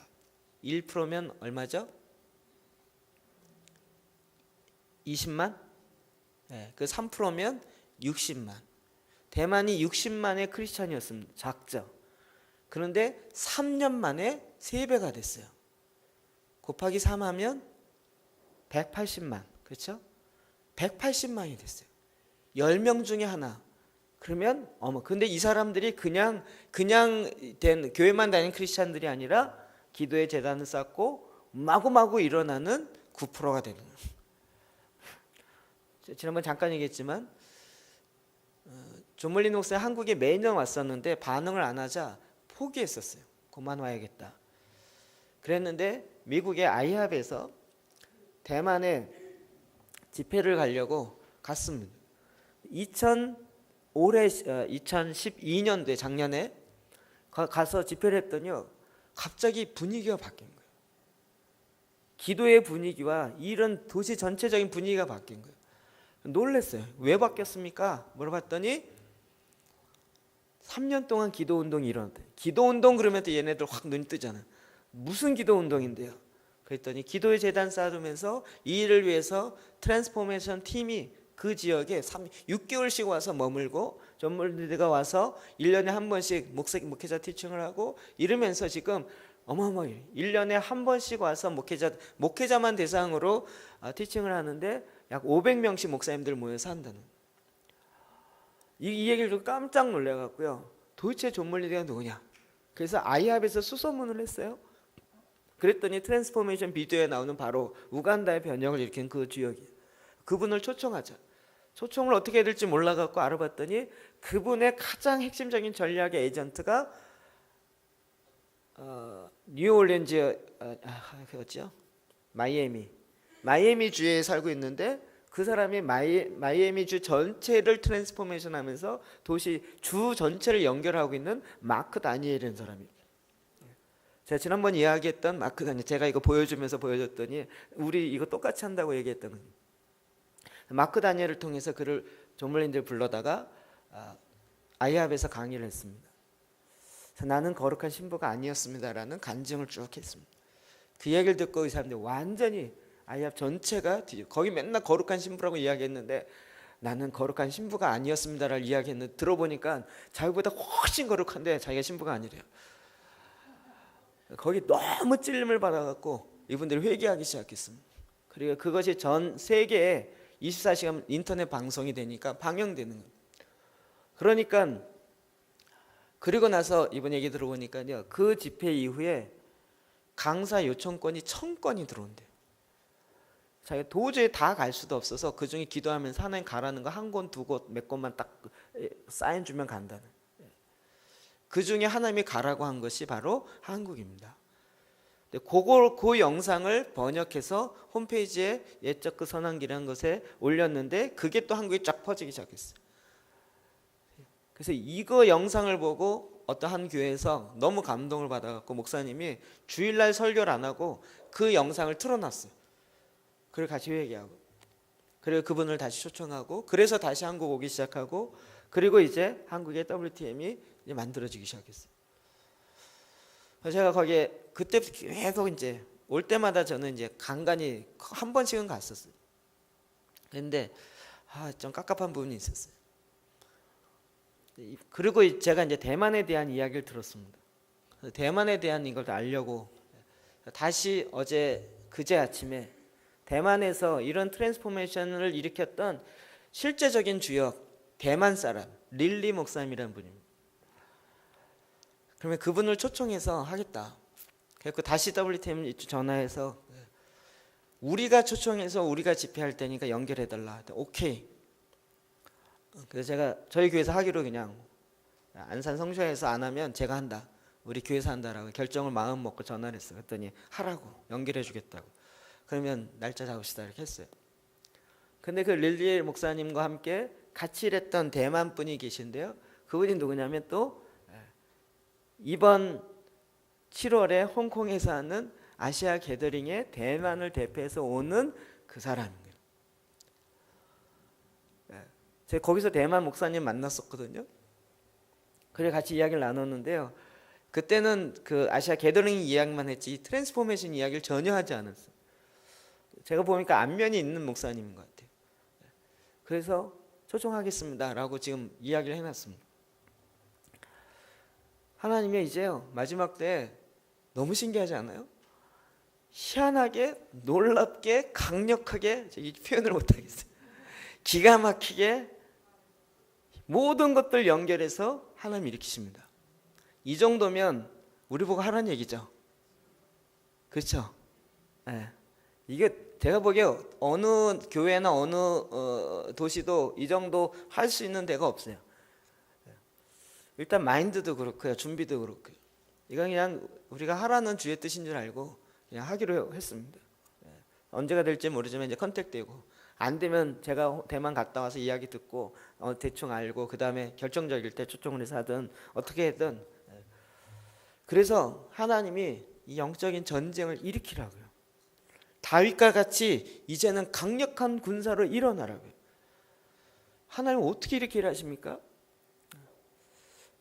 Speaker 1: 1%면 얼마죠? 20만? 네, 그 3%면 60만. 대만이 60만의 크리스찬이었습니다. 작죠. 그런데 3년 만에 3배가 됐어요. 곱하기 3 하면 180만. 그렇죠? 180만이 됐어요. 10명 중에 하나. 그러면 근데 이 사람들이 그냥 된 교회만 다니는 크리스찬들이 아니라 기도의 재단을 쌓고 마구마구 일어나는 9%가 되는 거예요. 지난번 잠깐 얘기했지만 존 멀린 목사 한국에 매년 왔었는데 반응을 안 하자 포기했었어요. 그만 와야겠다. 그랬는데 미국의 아이합에서 대만에 집회를 가려고 갔습니다. 올해 2012년도에 작년에 가서 집회를 했더니요 갑자기 분위기가 바뀐 거예요. 기도의 분위기와 이런 도시 전체적인 분위기가 바뀐 거예요. 놀랐어요. 왜 바뀌었습니까? 물어봤더니 3년 동안 기도운동이 일어났대요. 기도운동 그러면 또 얘네들 확 눈 뜨잖아요. 무슨 기도운동인데요? 그랬더니 기도의 재단 쌓으면서 이 일을 위해서 트랜스포메이션 팀이 그 지역에 6개월씩 와서 머물고 전문의가 와서 1년에 한 번씩 목회자 티칭을 하고 이러면서 지금 어마어마해요. 1년에 한 번씩 와서 목회자만 대상으로 티칭을 하는데 약 500명씩 목사님들 모여서 한다는. 이 얘기를 듣고 깜짝 놀라갖고요. 도대체 존 멀리가 누구냐? 그래서 아이합에서 수소문을 했어요. 그랬더니 트랜스포메이션 비디오에 나오는 바로 우간다의 변혁을 일으킨 그 지역이 그분을 초청하자. 초청을 어떻게 해야 될지 몰라갖고 알아봤더니 그분의 가장 핵심적인 전략의 에이전트가 뉴올리언즈 그였죠? 마이애미 주에 살고 있는데 그 사람이 마이애미 주 전체를 트랜스포메이션 하면서 도시 주 전체를 연결하고 있는 마크 다니엘이라는 사람이에요. 제가 지난번 이야기했던 마크 다니엘, 제가 이거 보여줬더니 우리 이거 똑같이 한다고 얘기했던 거예요. 마크 다니엘을 통해서 그를 존멀린들 불러다가 아이합에서 강의를 했습니다. 나는 거룩한 신부가 아니었습니다라는 간증을 쭉 했습니다. 그 얘기를 듣고 이 사람들이 완전히 아이합 전체가 거기 맨날 거룩한 신부라고 이야기했는데 나는 거룩한 신부가 아니었습니다라고 이야기했는데 들어보니까 자기보다 훨씬 거룩한데 자기가 신부가 아니래요. 거기 너무 찔림을 받아갖고 이분들이 회개하기 시작했습니다. 그리고 그것이 전 세계에 24시간 인터넷 방송이 되니까 방영되는 거예요. 그러니까 그리고 나서 이번 얘기 들어보니까요. 그 집회 이후에 강사 요청권이 1000건이 들어온대요. 자기가 도저히 다 갈 수도 없어서 그중에 기도하면서 하나님 가라는 거 한 곳, 두 곳, 몇 곳만 딱 사인 주면 간다는. 그중에 하나님이 가라고 한 것이 바로 한국입니다. 그 영상을 번역해서 홈페이지에 옛적 그 선한기라는 것에 올렸는데 그게 또 한국에 쫙 퍼지기 시작했어요. 그래서 이거 영상을 보고 어떤 한 교회에서 너무 감동을 받아갖고 목사님이 주일날 설교를 안 하고 그 영상을 틀어놨어요. 그걸 같이 회개하고 그리고 그분을 다시 초청하고 그래서 다시 한국 오기 시작하고 그리고 이제 한국의 WTM이 만들어지기 시작했어요. 제가 거기에 그때부터 계속 이제 올 때마다 저는 이제 간간히 한 번씩은 갔었어요. 근데 좀 깝깝한 부분이 있었어요. 그리고 제가 이제 대만에 대한 이야기를 들었습니다. 대만에 대한 이걸 알려고 다시 그제 아침에 대만에서 이런 트랜스포메이션을 일으켰던 실제적인 주역 대만 사람 릴리 목사님이라는 분입니다. 그러면 그분을 초청해서 하겠다. 그래서 다시 WTM 전화해서 우리가 초청해서 우리가 집회할 테니까 연결해달라. 오케이. 그래서 제가 저희 교회에서 하기로 그냥 안산 성שו에서 안 하면 제가 한다. 우리 교회에서 한다라고 결정을 마음 먹고 전화를 했어요. 그랬더니 하라고 연결해 주겠다고. 그러면 날짜 잡읍시다 이렇게 했어요. 근데 그 릴리 목사님과 함께 같이 일했던 대만 분이 계신데요. 그분이 누구냐면 또 이번 7월에 홍콩에서 하는 아시아 게더링에 대만을 대표해서 오는 그 사람이에요. 제가 거기서 대만 목사님 만났었거든요. 그래 같이 이야기를 나눴는데요. 그때는 그 아시아 게더링 이야기만 했지 트랜스포메이션 이야기를 전혀 하지 않았어요. 제가 보니까 안면이 있는 목사님인 것 같아요. 그래서 초청하겠습니다라고 지금 이야기를 해놨습니다. 하나님이 이제요 마지막 때 너무 신기하지 않아요? 희한하게 놀랍게 강력하게 이 표현을 못하겠어요. 기가 막히게 모든 것들 연결해서 하나님 일으키십니다. 이 정도면 우리 보고 하라는 얘기죠. 그렇죠? 네. 이게 제가 보기에 어느 교회나 어느 도시도 이 정도 할 수 있는 데가 없어요. 일단 마인드도 그렇고요, 준비도 그렇고요. 이건 그냥 우리가 하라는 주의 뜻인 줄 알고 그냥 하기로 했습니다. 언제가 될지 모르지만 이제 컨택되고 안 되면 제가 대만 갔다 와서 이야기 듣고 대충 알고 그 다음에 결정적일 때 초청을 해서 하든 어떻게 했든. 그래서 하나님이 이 영적인 전쟁을 일으키라고요. 다윗과 같이 이제는 강력한 군사로 일어나라고요. 하나님 어떻게 이렇게 일하십니까?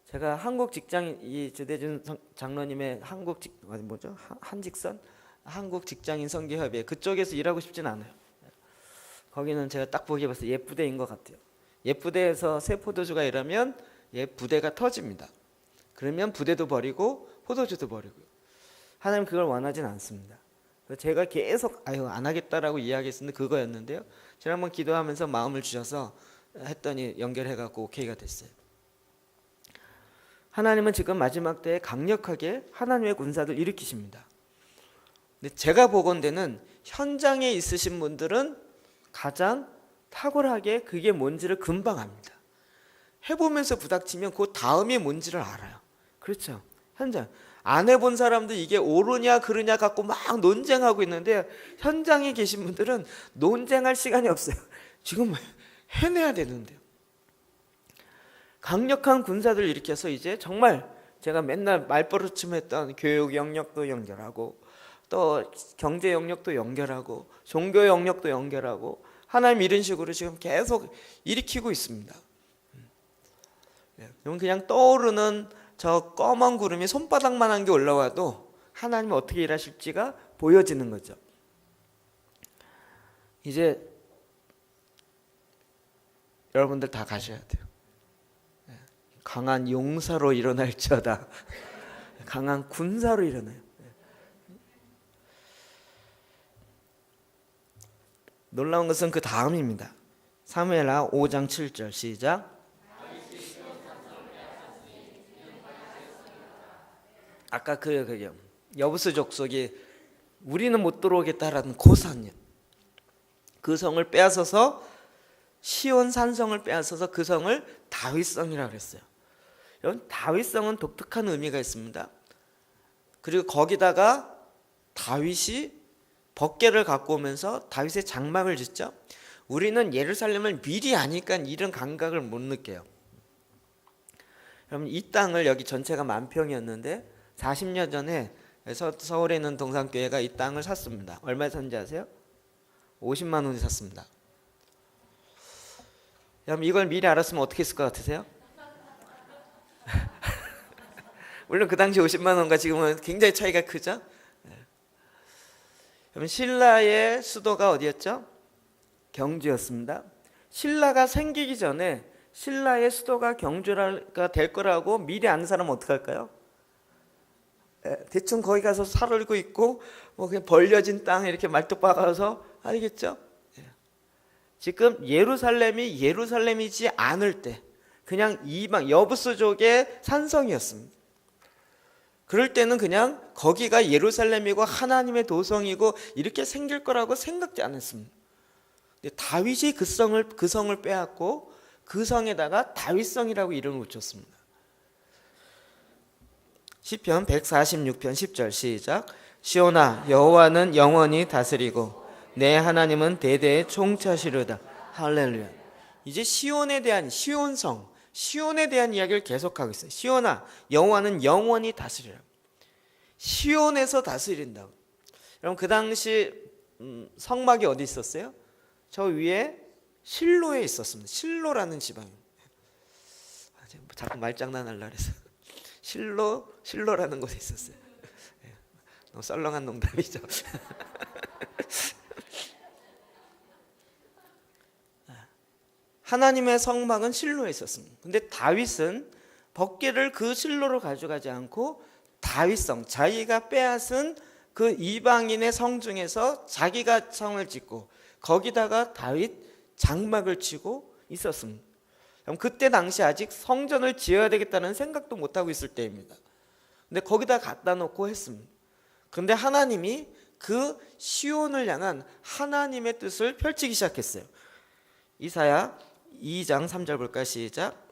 Speaker 1: 제가 한국 직장인 이 주대준 장로님의 한직선 한국 직장인 선교협의회 그쪽에서 일하고 싶진 않아요. 거기는 제가 딱 보기에 봤어요. 옛 부대인 것 같아요. 옛 부대에서 새 포도주가 일하면 옛 부대가 터집니다. 그러면 부대도 버리고 포도주도 버리고요. 하나님 그걸 원하진 않습니다. 제가 계속 안 하겠다라고 이야기했었는데 그거였는데요. 지난번 기도하면서 마음을 주셔서 했더니 연결해갖고 오케이가 됐어요. 하나님은 지금 마지막 때에 강력하게 하나님의 군사들 일으키십니다. 근데 제가 보건대는 현장에 있으신 분들은 가장 탁월하게 그게 뭔지를 금방 압니다. 해보면서 부닥치면 그 다음이 뭔지를 알아요. 그렇죠? 현장 안 해본 사람도 이게 옳으냐 그르냐 갖고 막 논쟁하고 있는데 현장에 계신 분들은 논쟁할 시간이 없어요. 지금 해내야 되는데요. 강력한 군사들을 일으켜서 이제 정말 제가 맨날 말버릇쯤 했던 교육 영역도 연결하고 또 경제 영역도 연결하고 종교 영역도 연결하고 하나님 이런 식으로 지금 계속 일으키고 있습니다. 그냥 떠오르는 저 검은 구름이 손바닥만한 게 올라와도 하나님은 어떻게 일하실지가 보여지는 거죠. 이제 여러분들 다 가셔야 돼요. 강한 용사로 일어날지어다. 강한 군사로 일어나요. 놀라운 것은 그 다음입니다. 사무엘하 5장 7절 시작. 아까 그 여부스 족속이 우리는 못 들어오겠다라는 고산이요. 그 성을 빼앗아서 시온 산성을 빼앗아서 그 성을 다윗성이라고 그랬어요. 여러분 다윗성은 독특한 의미가 있습니다. 그리고 거기다가 다윗이 법궤를 갖고 오면서 다윗의 장막을 짓죠. 우리는 예루살렘을 미리 아니까 이런 감각을 못 느껴요. 여러분 이 땅을 여기 전체가 10,000평이었는데 40년 전에 서울에 있는 동산교회가 이 땅을 샀습니다. 얼마에 샀는지 아세요? 50만 원에 샀습니다. 여러분 이걸 미리 알았으면 어떻게 했을 것 같으세요? 물론 그 당시 50만 원과 지금은 굉장히 차이가 크죠. 그럼 신라의 수도가 어디였죠? 경주였습니다. 신라가 생기기 전에 신라의 수도가 경주가 될 거라고 미리 아는 사람은 어떻게 할까요? 대충 거기 가서 살고 있고 뭐 그냥 벌려진 땅에 이렇게 말뚝 박아서 알겠죠? 지금 예루살렘이 예루살렘이지 않을 때 그냥 이방 여부수족의 산성이었습니다. 그럴 때는 그냥 거기가 예루살렘이고 하나님의 도성이고 이렇게 생길 거라고 생각지 않았습니다. 근데 다윗이 그 성을 빼앗고 그 성에다가 다윗성이라고 이름을 붙였습니다. 시편 146편 10절 시작. 시온아 여호와는 영원히 다스리고 내 하나님은 대대에 총차시르다. 할렐루야. 이제 시온에 대한 시온에 대한 이야기를 계속하고 있어요. 시온아 여호와는 영원히 다스리라. 시온에서 다스린다고. 여러분 그 당시 성막이 어디 있었어요? 저 위에 실로에 있었습니다. 실로라는 지방입니다. 자꾸 말장난하려고 해서 실로라는 곳에 있었어요. 너무 썰렁한 농담이죠. 하나님의 성막은 실로에 있었습니다. 근데 다윗은 법궤를 그 실로로 가져가지 않고 다윗성, 자기가 빼앗은 그 이방인의 성 중에서 자기가 성을 짓고 거기다가 다윗 장막을 치고 있었습니다. 그때 당시 아직 성전을 지어야 되겠다는 생각도 못하고 있을 때입니다. 근데 거기다 갖다 놓고 했습니다. 근데 하나님이 그 시온을 향한 하나님의 뜻을 펼치기 시작했어요. 이사야 2장 3절 볼까요? 시작.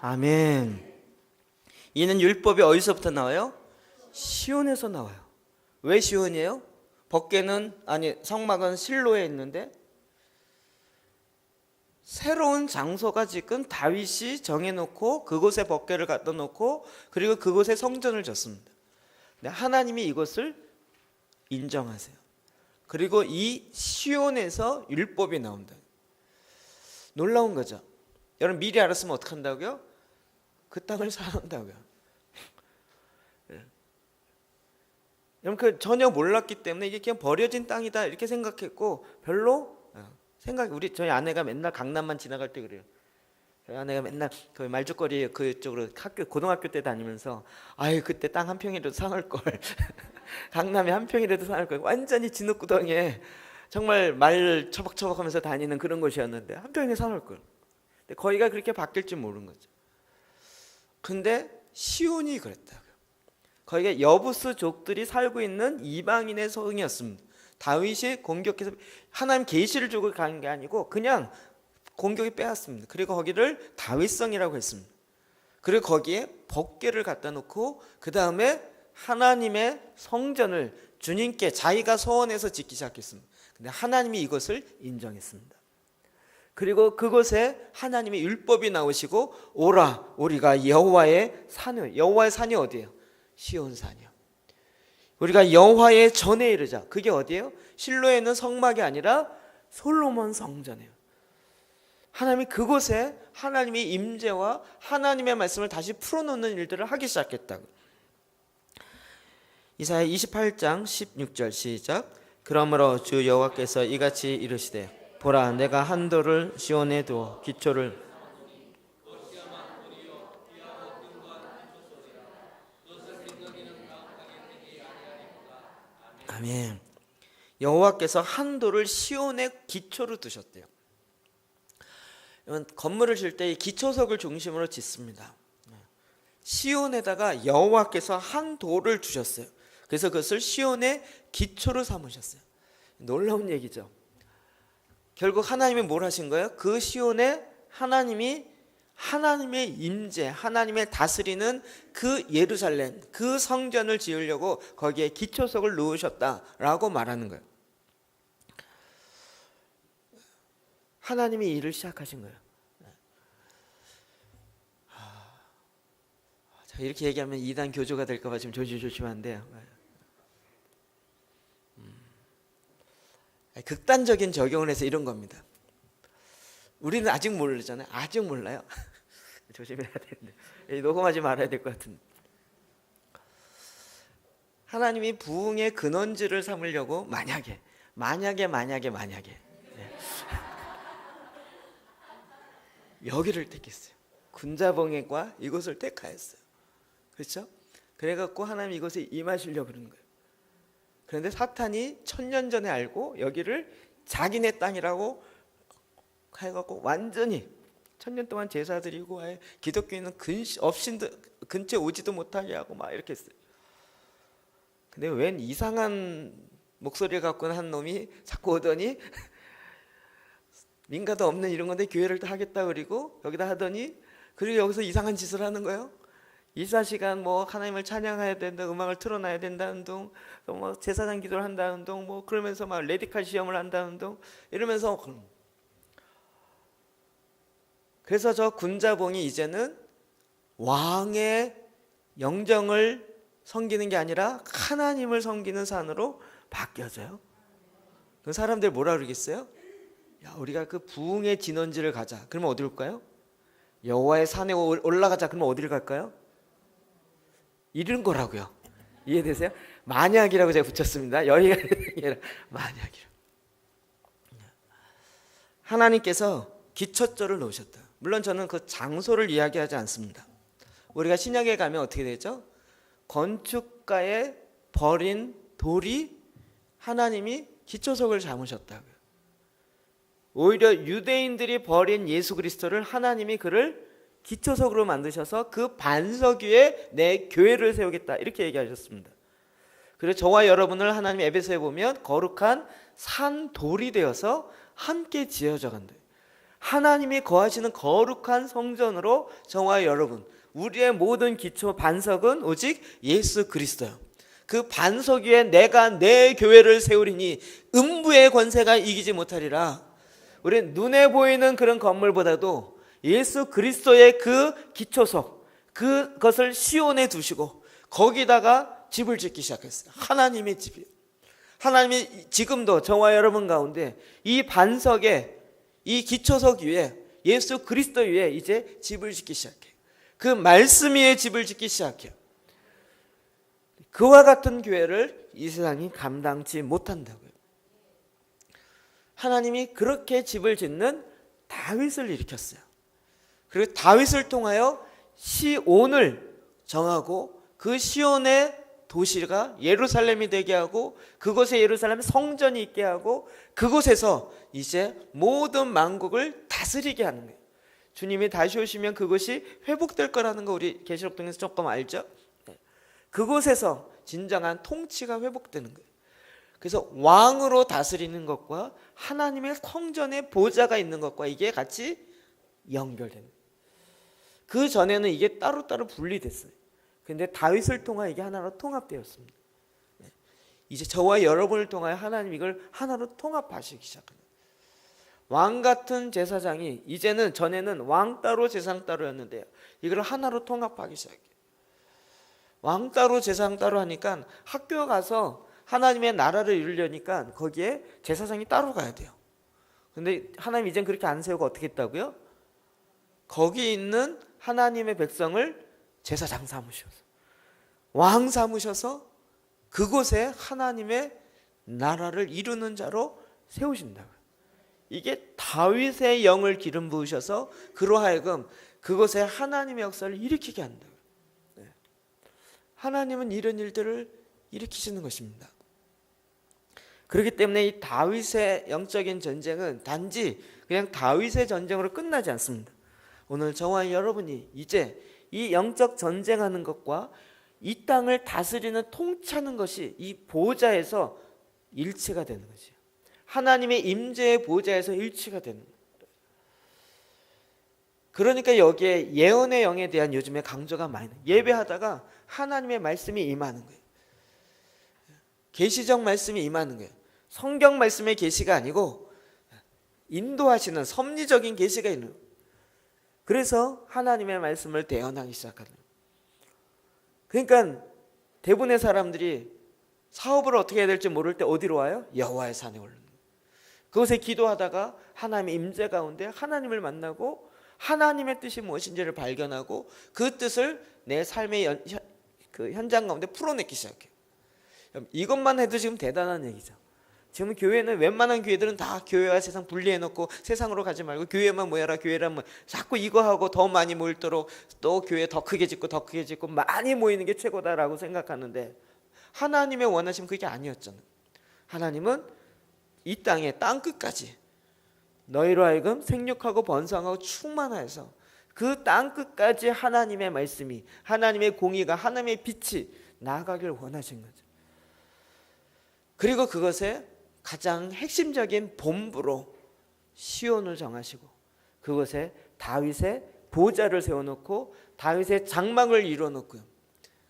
Speaker 1: 아멘. 이는 율법이 어디서부터 나와요? 시온에서 나와요. 왜 시온이에요? 성막은 실로에 있는데 새로운 장소가 지금 다윗이 정해놓고 그곳에 법궤를 갖다 놓고 그리고 그곳에 성전을 졌습니다. 근데 하나님이 이것을 인정하세요. 그리고 이 시온에서 율법이 나온다. 놀라운 거죠. 여러분 미리 알았으면 어떻게 한다고요? 그 땅을 사는다고요. 여러분 전혀 몰랐기 때문에 이게 그냥 버려진 땅이다 이렇게 생각했고 별로 저희 아내가 맨날 강남만 지나갈 때 그래요. 저희 아내가 맨날 그 말죽거리 그쪽으로 고등학교 때 다니면서 그때 땅 한 평이라도 사놓을 걸. 강남에 한 평이라도 사놓을 걸. 완전히 진흙구덩이에 정말 말 처벅처벅하면서 다니는 그런 곳이었는데 한 평에 사놓을 걸. 근데 거기가 그렇게 바뀔 줄 모르는 거죠. 근데 시온이 그랬다고요. 거기가 여부스족들이 살고 있는 이방인의 성이었습니다. 다윗이 공격해서 하나님 계시를 주고 간 게 아니고 그냥 공격이 빼앗습니다. 그리고 거기를 다윗성이라고 했습니다. 그리고 거기에 법궤를 갖다 놓고 그 다음에 하나님의 성전을 주님께 자기가 소원해서 짓기 시작했습니다. 근데 하나님이 이것을 인정했습니다. 그리고 그곳에 하나님의 율법이 나오시고 오라 우리가 여호와의 산이 어디예요? 시온산이요. 우리가 여호와의 전에 이르자. 그게 어디예요? 실로에 있는 성막이 아니라 솔로몬 성전이에요. 하나님이 그곳에 하나님의 임재와 하나님의 말씀을 다시 풀어놓는 일들을 하기 시작했다고. 이사야 28장 16절 시작. 그러므로 주 여호와께서 이같이 이르시되 보라 내가 한 돌을 시온에 두어 기초를 아멘. 여호와께서 한 돌을 시온의 기초로 두셨대요. 건물을 질 때 이 기초석을 중심으로 짓습니다. 시온에다가 여호와께서 한 돌을 주셨어요. 그래서 그것을 시온의 기초로 삼으셨어요. 놀라운 얘기죠. 결국 하나님이 뭘 하신 거예요? 그 시온에 하나님의 임재, 하나님의 다스리는 그 예루살렘, 그 성전을 지으려고 거기에 기초석을 놓으셨다라고 말하는 거예요. 하나님이 일을 시작하신 거예요. 자, 이렇게 얘기하면 이단 교조가 될까봐 지금 조심조심한데요. 극단적인 적용을 해서 이런 겁니다. 우리는 아직 모르잖아요. 아직 몰라요. 조심해야 되는데 녹음하지 말아야 될 것 같은데. 하나님이 부흥의 근원지를 삼으려고 만약에 여기를 택했어요. 군자봉회과 이곳을 택하였어요. 그렇죠? 그래갖고 하나님 이곳에 임하시려고 그러는 거예요. 그런데 사탄이 1000년 전에 알고 여기를 자기네 땅이라고 해갖고 완전히 1000년 동안 제사 드리고 아예 기독교인은 업신도 근처에 오지도 못하게 하고 막 이렇게 했어요. 근데 웬 이상한 목소리를 갖고 한 놈이 자꾸 오더니 민가도 없는 이런 건데 교회를 다 하겠다 그리고 여기다 하더니 그리고 여기서 이상한 짓을 하는 거예요. 24시간 뭐 하나님을 찬양해야 된다, 음악을 틀어놔야 된다는 둥, 또 뭐 제사장 기도를 한다는 둥, 뭐 그러면서 막 레디칼 시험을 한다는 둥 이러면서. 그래서 저 군자봉이 이제는 왕의 영정을 섬기는 게 아니라 하나님을 섬기는 산으로 바뀌어져요. 그 사람들 뭐라 그러겠어요? 야, 우리가 그 부흥의 진원지를 가자. 그러면 어디로 갈까요? 여호와의 산에 올라가자. 그러면 어디를 갈까요? 이런 거라고요. 이해되세요? 만약이라고 제가 붙였습니다. 여기가 아니라 만약이라. 하나님께서 기초절을 놓으셨다. 물론 저는 그 장소를 이야기하지 않습니다. 우리가 신약에 가면 어떻게 되죠? 건축가의 버린 돌이 하나님이 기초석을 삼으셨다고요. 오히려 유대인들이 버린 예수 그리스도를 하나님이 그를 기초석으로 만드셔서 그 반석 위에 내 교회를 세우겠다 이렇게 얘기하셨습니다. 그래서 저와 여러분을 하나님 에베소에 보면 거룩한 산돌이 되어서 함께 지어져 간다. 하나님이 거하시는 거룩한 성전으로 저와 여러분, 우리의 모든 기초 반석은 오직 예수 그리스도요. 그 반석 위에 내가 내 교회를 세우리니 음부의 권세가 이기지 못하리라. 우리 눈에 보이는 그런 건물보다도 예수 그리스도의 그 기초석, 그것을 시온에 두시고 거기다가 집을 짓기 시작했어요. 하나님의 집이에요. 하나님이 지금도 저와 여러분 가운데 이 반석에, 이 기초석 위에, 예수 그리스도 위에 이제 집을 짓기 시작해요. 그 말씀 위에 집을 짓기 시작해요. 그와 같은 교회를 이 세상이 감당치 못한다고요. 하나님이 그렇게 집을 짓는 다윗을 일으켰어요. 그리고 다윗을 통하여 시온을 정하고 그 시온의 도시가 예루살렘이 되게 하고 그곳에 예루살렘 성전이 있게 하고 그곳에서 이제 모든 만국을 다스리게 하는 거예요. 주님이 다시 오시면 그것이 회복될 거라는 거 우리 계시록 통해서 조금 알죠? 그곳에서 진정한 통치가 회복되는 거예요. 그래서 왕으로 다스리는 것과 하나님의 성전의 보좌가 있는 것과 이게 같이 연결되는 거예요. 그 전에는 이게 따로따로 분리됐어요. 그런데 다윗을 통하여 이게 하나로 통합되었습니다. 이제 저와 여러분을 통하여 하나님 이걸 하나로 통합하시기 시작합니다. 왕 같은 제사장이 이제는 전에는 왕 따로 제사장 따로였는데요. 이걸 하나로 통합하기 시작해요. 왕 따로 제사장 따로 하니까 학교 가서 하나님의 나라를 이루려니까 거기에 제사장이 따로 가야 돼요. 근데 하나님 이젠 그렇게 안 세우고 어떻게 했다고요? 거기 있는 하나님의 백성을 제사장 삼으셔서 왕 삼으셔서 그곳에 하나님의 나라를 이루는 자로 세우신다고요. 이게 다윗의 영을 기름 부으셔서 그로 하여금 그곳에 하나님의 역사를 일으키게 한다고요. 하나님은 이런 일들을 일으키시는 것입니다. 그렇기 때문에 이 다윗의 영적인 전쟁은 단지 그냥 다윗의 전쟁으로 끝나지 않습니다. 오늘 저와 여러분이 이제 이 영적 전쟁하는 것과 이 땅을 다스리는 통치하는 것이 이 보좌에서 일치가 되는 거죠. 하나님의 임재의 보좌에서 일치가 되는 거예요. 그러니까 여기에 예언의 영에 대한 요즘에 강조가 많이 나요. 예배하다가 하나님의 말씀이 임하는 거예요. 계시적 말씀이 임하는 거예요. 성경 말씀의 계시가 아니고 인도하시는 섭리적인 계시가 있는 거예요. 그래서 하나님의 말씀을 대언하기 시작하는 거예요. 그러니까 대부분의 사람들이 사업을 어떻게 해야 될지 모를 때 어디로 와요? 여호와의 산에 올라오는 거예요. 그곳에 기도하다가 하나님의 임재 가운데 하나님을 만나고 하나님의 뜻이 무엇인지를 발견하고 그 뜻을 내 삶의 현장 가운데 풀어내기 시작해요. 이것만 해도 지금 대단한 얘기죠. 지금 교회는 웬만한 교회들은 다 교회와 세상 분리해놓고 세상으로 가지 말고 교회만 모여라, 교회란 뭐 자꾸 이거 하고 더 많이 모일도록 또 교회 더 크게 짓고 더 크게 짓고 많이 모이는 게 최고다라고 생각하는데 하나님의 원하심은 그게 아니었잖아요. 하나님은 이 땅의 땅끝까지 너희로 하여금 생육하고 번성하고 충만하여서 그 땅끝까지 하나님의 말씀이, 하나님의 공의가, 하나님의 빛이 나아가길 원하신 거죠. 그리고 그것에 가장 핵심적인 본부로 시온을 정하시고 그곳에 다윗의 보좌를 세워놓고 다윗의 장막을 이루어놓고요.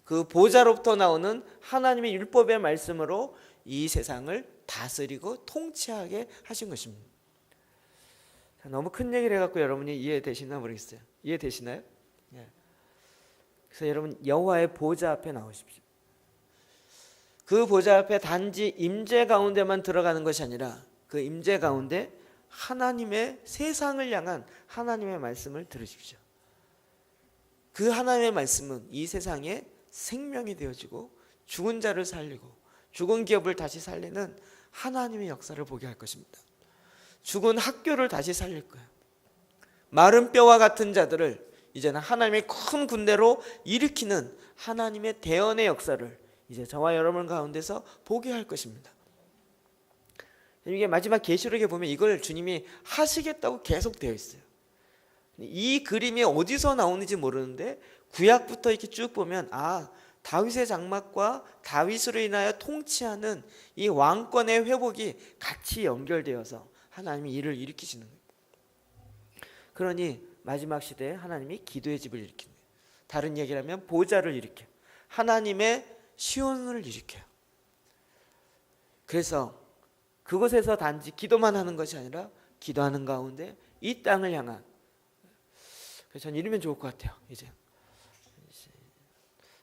Speaker 1: 그 보좌로부터 나오는 하나님의 율법의 말씀으로 이 세상을 다스리고 통치하게 하신 것입니다. 너무 큰 얘기를 해갖고 여러분이 이해되시나 모르겠어요. 이해되시나요? 예. 그래서 여러분 여호와의 보좌 앞에 나오십시오. 그 보좌 앞에 단지 임재 가운데만 들어가는 것이 아니라 그 임재 가운데 하나님의 세상을 향한 하나님의 말씀을 들으십시오. 그 하나님의 말씀은 이 세상에 생명이 되어지고 죽은 자를 살리고 죽은 기업을 다시 살리는 하나님의 역사를 보게 할 것입니다. 죽은 학교를 다시 살릴 거예요. 마른 뼈와 같은 자들을 이제는 하나님의 큰 군대로 일으키는 하나님의 대언의 역사를 이제 저와 여러분 가운데서 보게 할 것입니다. 이게 마지막 계시록에 보면 이걸 주님이 하시겠다고 계속 되어 있어요. 이 그림이 어디서 나오는지 모르는데 구약부터 이렇게 쭉 보면 다윗의 장막과 다윗으로 인하여 통치하는 이 왕권의 회복이 같이 연결되어서 하나님이 이를 일으키시는 거예요. 그러니 마지막 시대에 하나님이 기도의 집을 일으킵니다. 다른 얘기를 하면 보좌를 일으켜요. 하나님의 시온을 일으켜요. 그래서 그곳에서 단지 기도만 하는 것이 아니라 기도하는 가운데 이 땅을 향한, 그래서 저는 이러면 좋을 것 같아요. 이제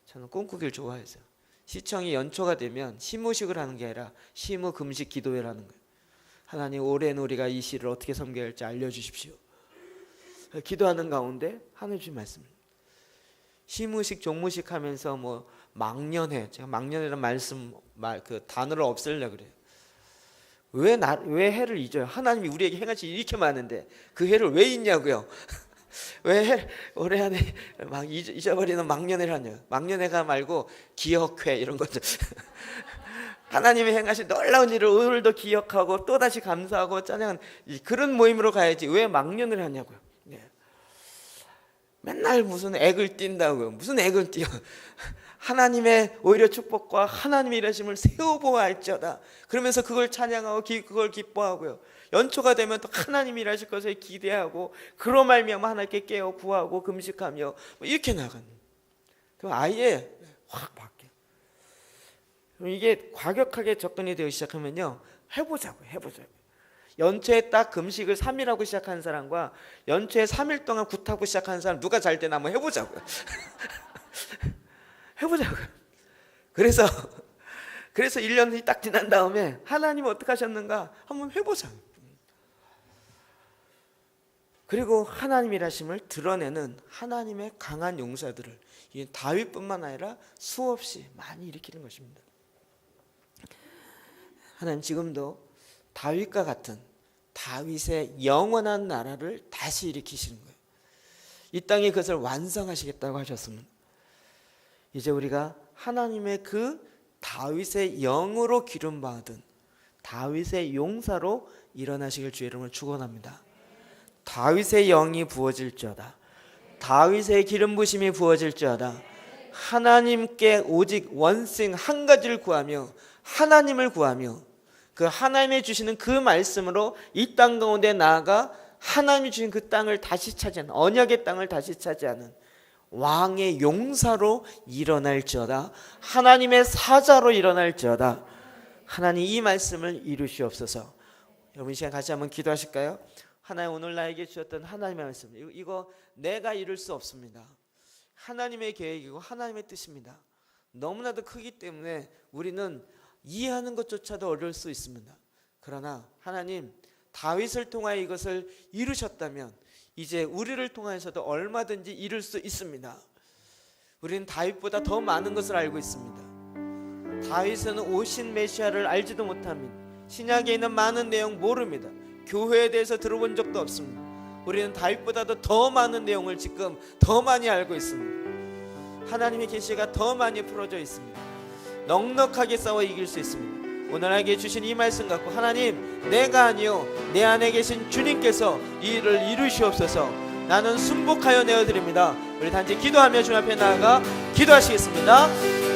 Speaker 1: 저는 꿈꾸기를 좋아해서 시청이 연초가 되면 시무식을 하는 게 아니라 시무 금식 기도회라는 거예요. 하나님 올해는 우리가 이 시를 어떻게 섬겨야 할지 알려주십시오. 기도하는 가운데 하나님 주신 말씀, 시무식 종무식 하면서 뭐 망년회, 제가 망년회라는 그 단어를 없애려고 그래요. 왜 해를 잊어요? 하나님이 우리에게 행하시 이렇게 많은데 그 해를 왜 잊냐고요? 왜 올해 안에 막 잊어버리는 망년회를 하냐? 망년회가 말고 기억회 이런 거죠. 하나님이 행하신 놀라운 일을 오늘도 기억하고 또다시 감사하고 찬양하는 그런 모임으로 가야지 왜 망년을 하냐고요. 맨날 무슨 액을 띈다고요. 무슨 액을 띄어. 하나님의 오히려 축복과 하나님의 일하심을 세워보아할지어다. 그러면서 그걸 찬양하고 그걸 기뻐하고요. 연초가 되면 또 하나님이 일하실 것을 기대하고 그로 말미암아 하나님께 깨어 구하고 금식하며 이렇게 나가는. 그럼 아예 확 바뀌어요. 그럼 이게 과격하게 접근이 되기 시작하면요, 해보자고요. 연초에 딱 금식을 3일하고 시작하는 사람과 연초에 3일 동안 굿하고 시작하는 사람 누가 잘 되나 한번 해보자고요. 해보자고요. 그래서 1년이 딱 지난 다음에 하나님 어떻게 하셨는가 한번 해보자고요. 그리고 하나님 일하심을 드러내는 하나님의 강한 용사들을 다윗뿐만 아니라 수없이 많이 일으키는 것입니다. 하나님 지금도 다윗과 같은 다윗의 영원한 나라를 다시 일으키시는 거예요. 이 땅에 그것을 완성하시겠다고 하셨습니다. 이제 우리가 하나님의 그 다윗의 영으로 기름 받은 다윗의 용사로 일어나시길 주의 이름으로 축원합니다. 다윗의 영이 부어질지어다. 다윗의 기름 부심이 부어질지어다. 하나님께 오직 원생 한 가지를 구하며 하나님을 구하며 그 하나님이 주시는 그 말씀으로 이 땅 가운데 나아가 하나님이 주신 그 땅을 다시 차지하는, 언약의 땅을 다시 차지하는 왕의 용사로 일어날지어다. 하나님의 사자로 일어날지어다. 하나님 이 말씀을 이루시옵소서. 여러분 이 시간 같이 한번 기도하실까요? 하나님 오늘 나에게 주셨던 하나님의 말씀, 이거 내가 이룰 수 없습니다. 하나님의 계획이고 하나님의 뜻입니다. 너무나도 크기 때문에 우리는 이해하는 것조차도 어려울 수 있습니다. 그러나 하나님 다윗을 통하여 이것을 이루셨다면 이제 우리를 통하여서도 얼마든지 이룰 수 있습니다. 우리는 다윗보다 더 많은 것을 알고 있습니다. 다윗은 오신 메시아를 알지도 못합니다. 신약에 있는 많은 내용 모릅니다. 교회에 대해서 들어본 적도 없습니다. 우리는 다윗보다도 더 많은 내용을 지금 더 많이 알고 있습니다. 하나님의 계시가 더 많이 풀어져 있습니다. 넉넉하게 싸워 이길 수 있습니다. 오늘 나에게 주신 이 말씀 갖고 하나님, 내가 아니요 내 안에 계신 주님께서 이 일을 이루시옵소서. 나는 순복하여 내어드립니다. 우리 단지 기도하며 주님 앞에 나아가 기도하시겠습니다.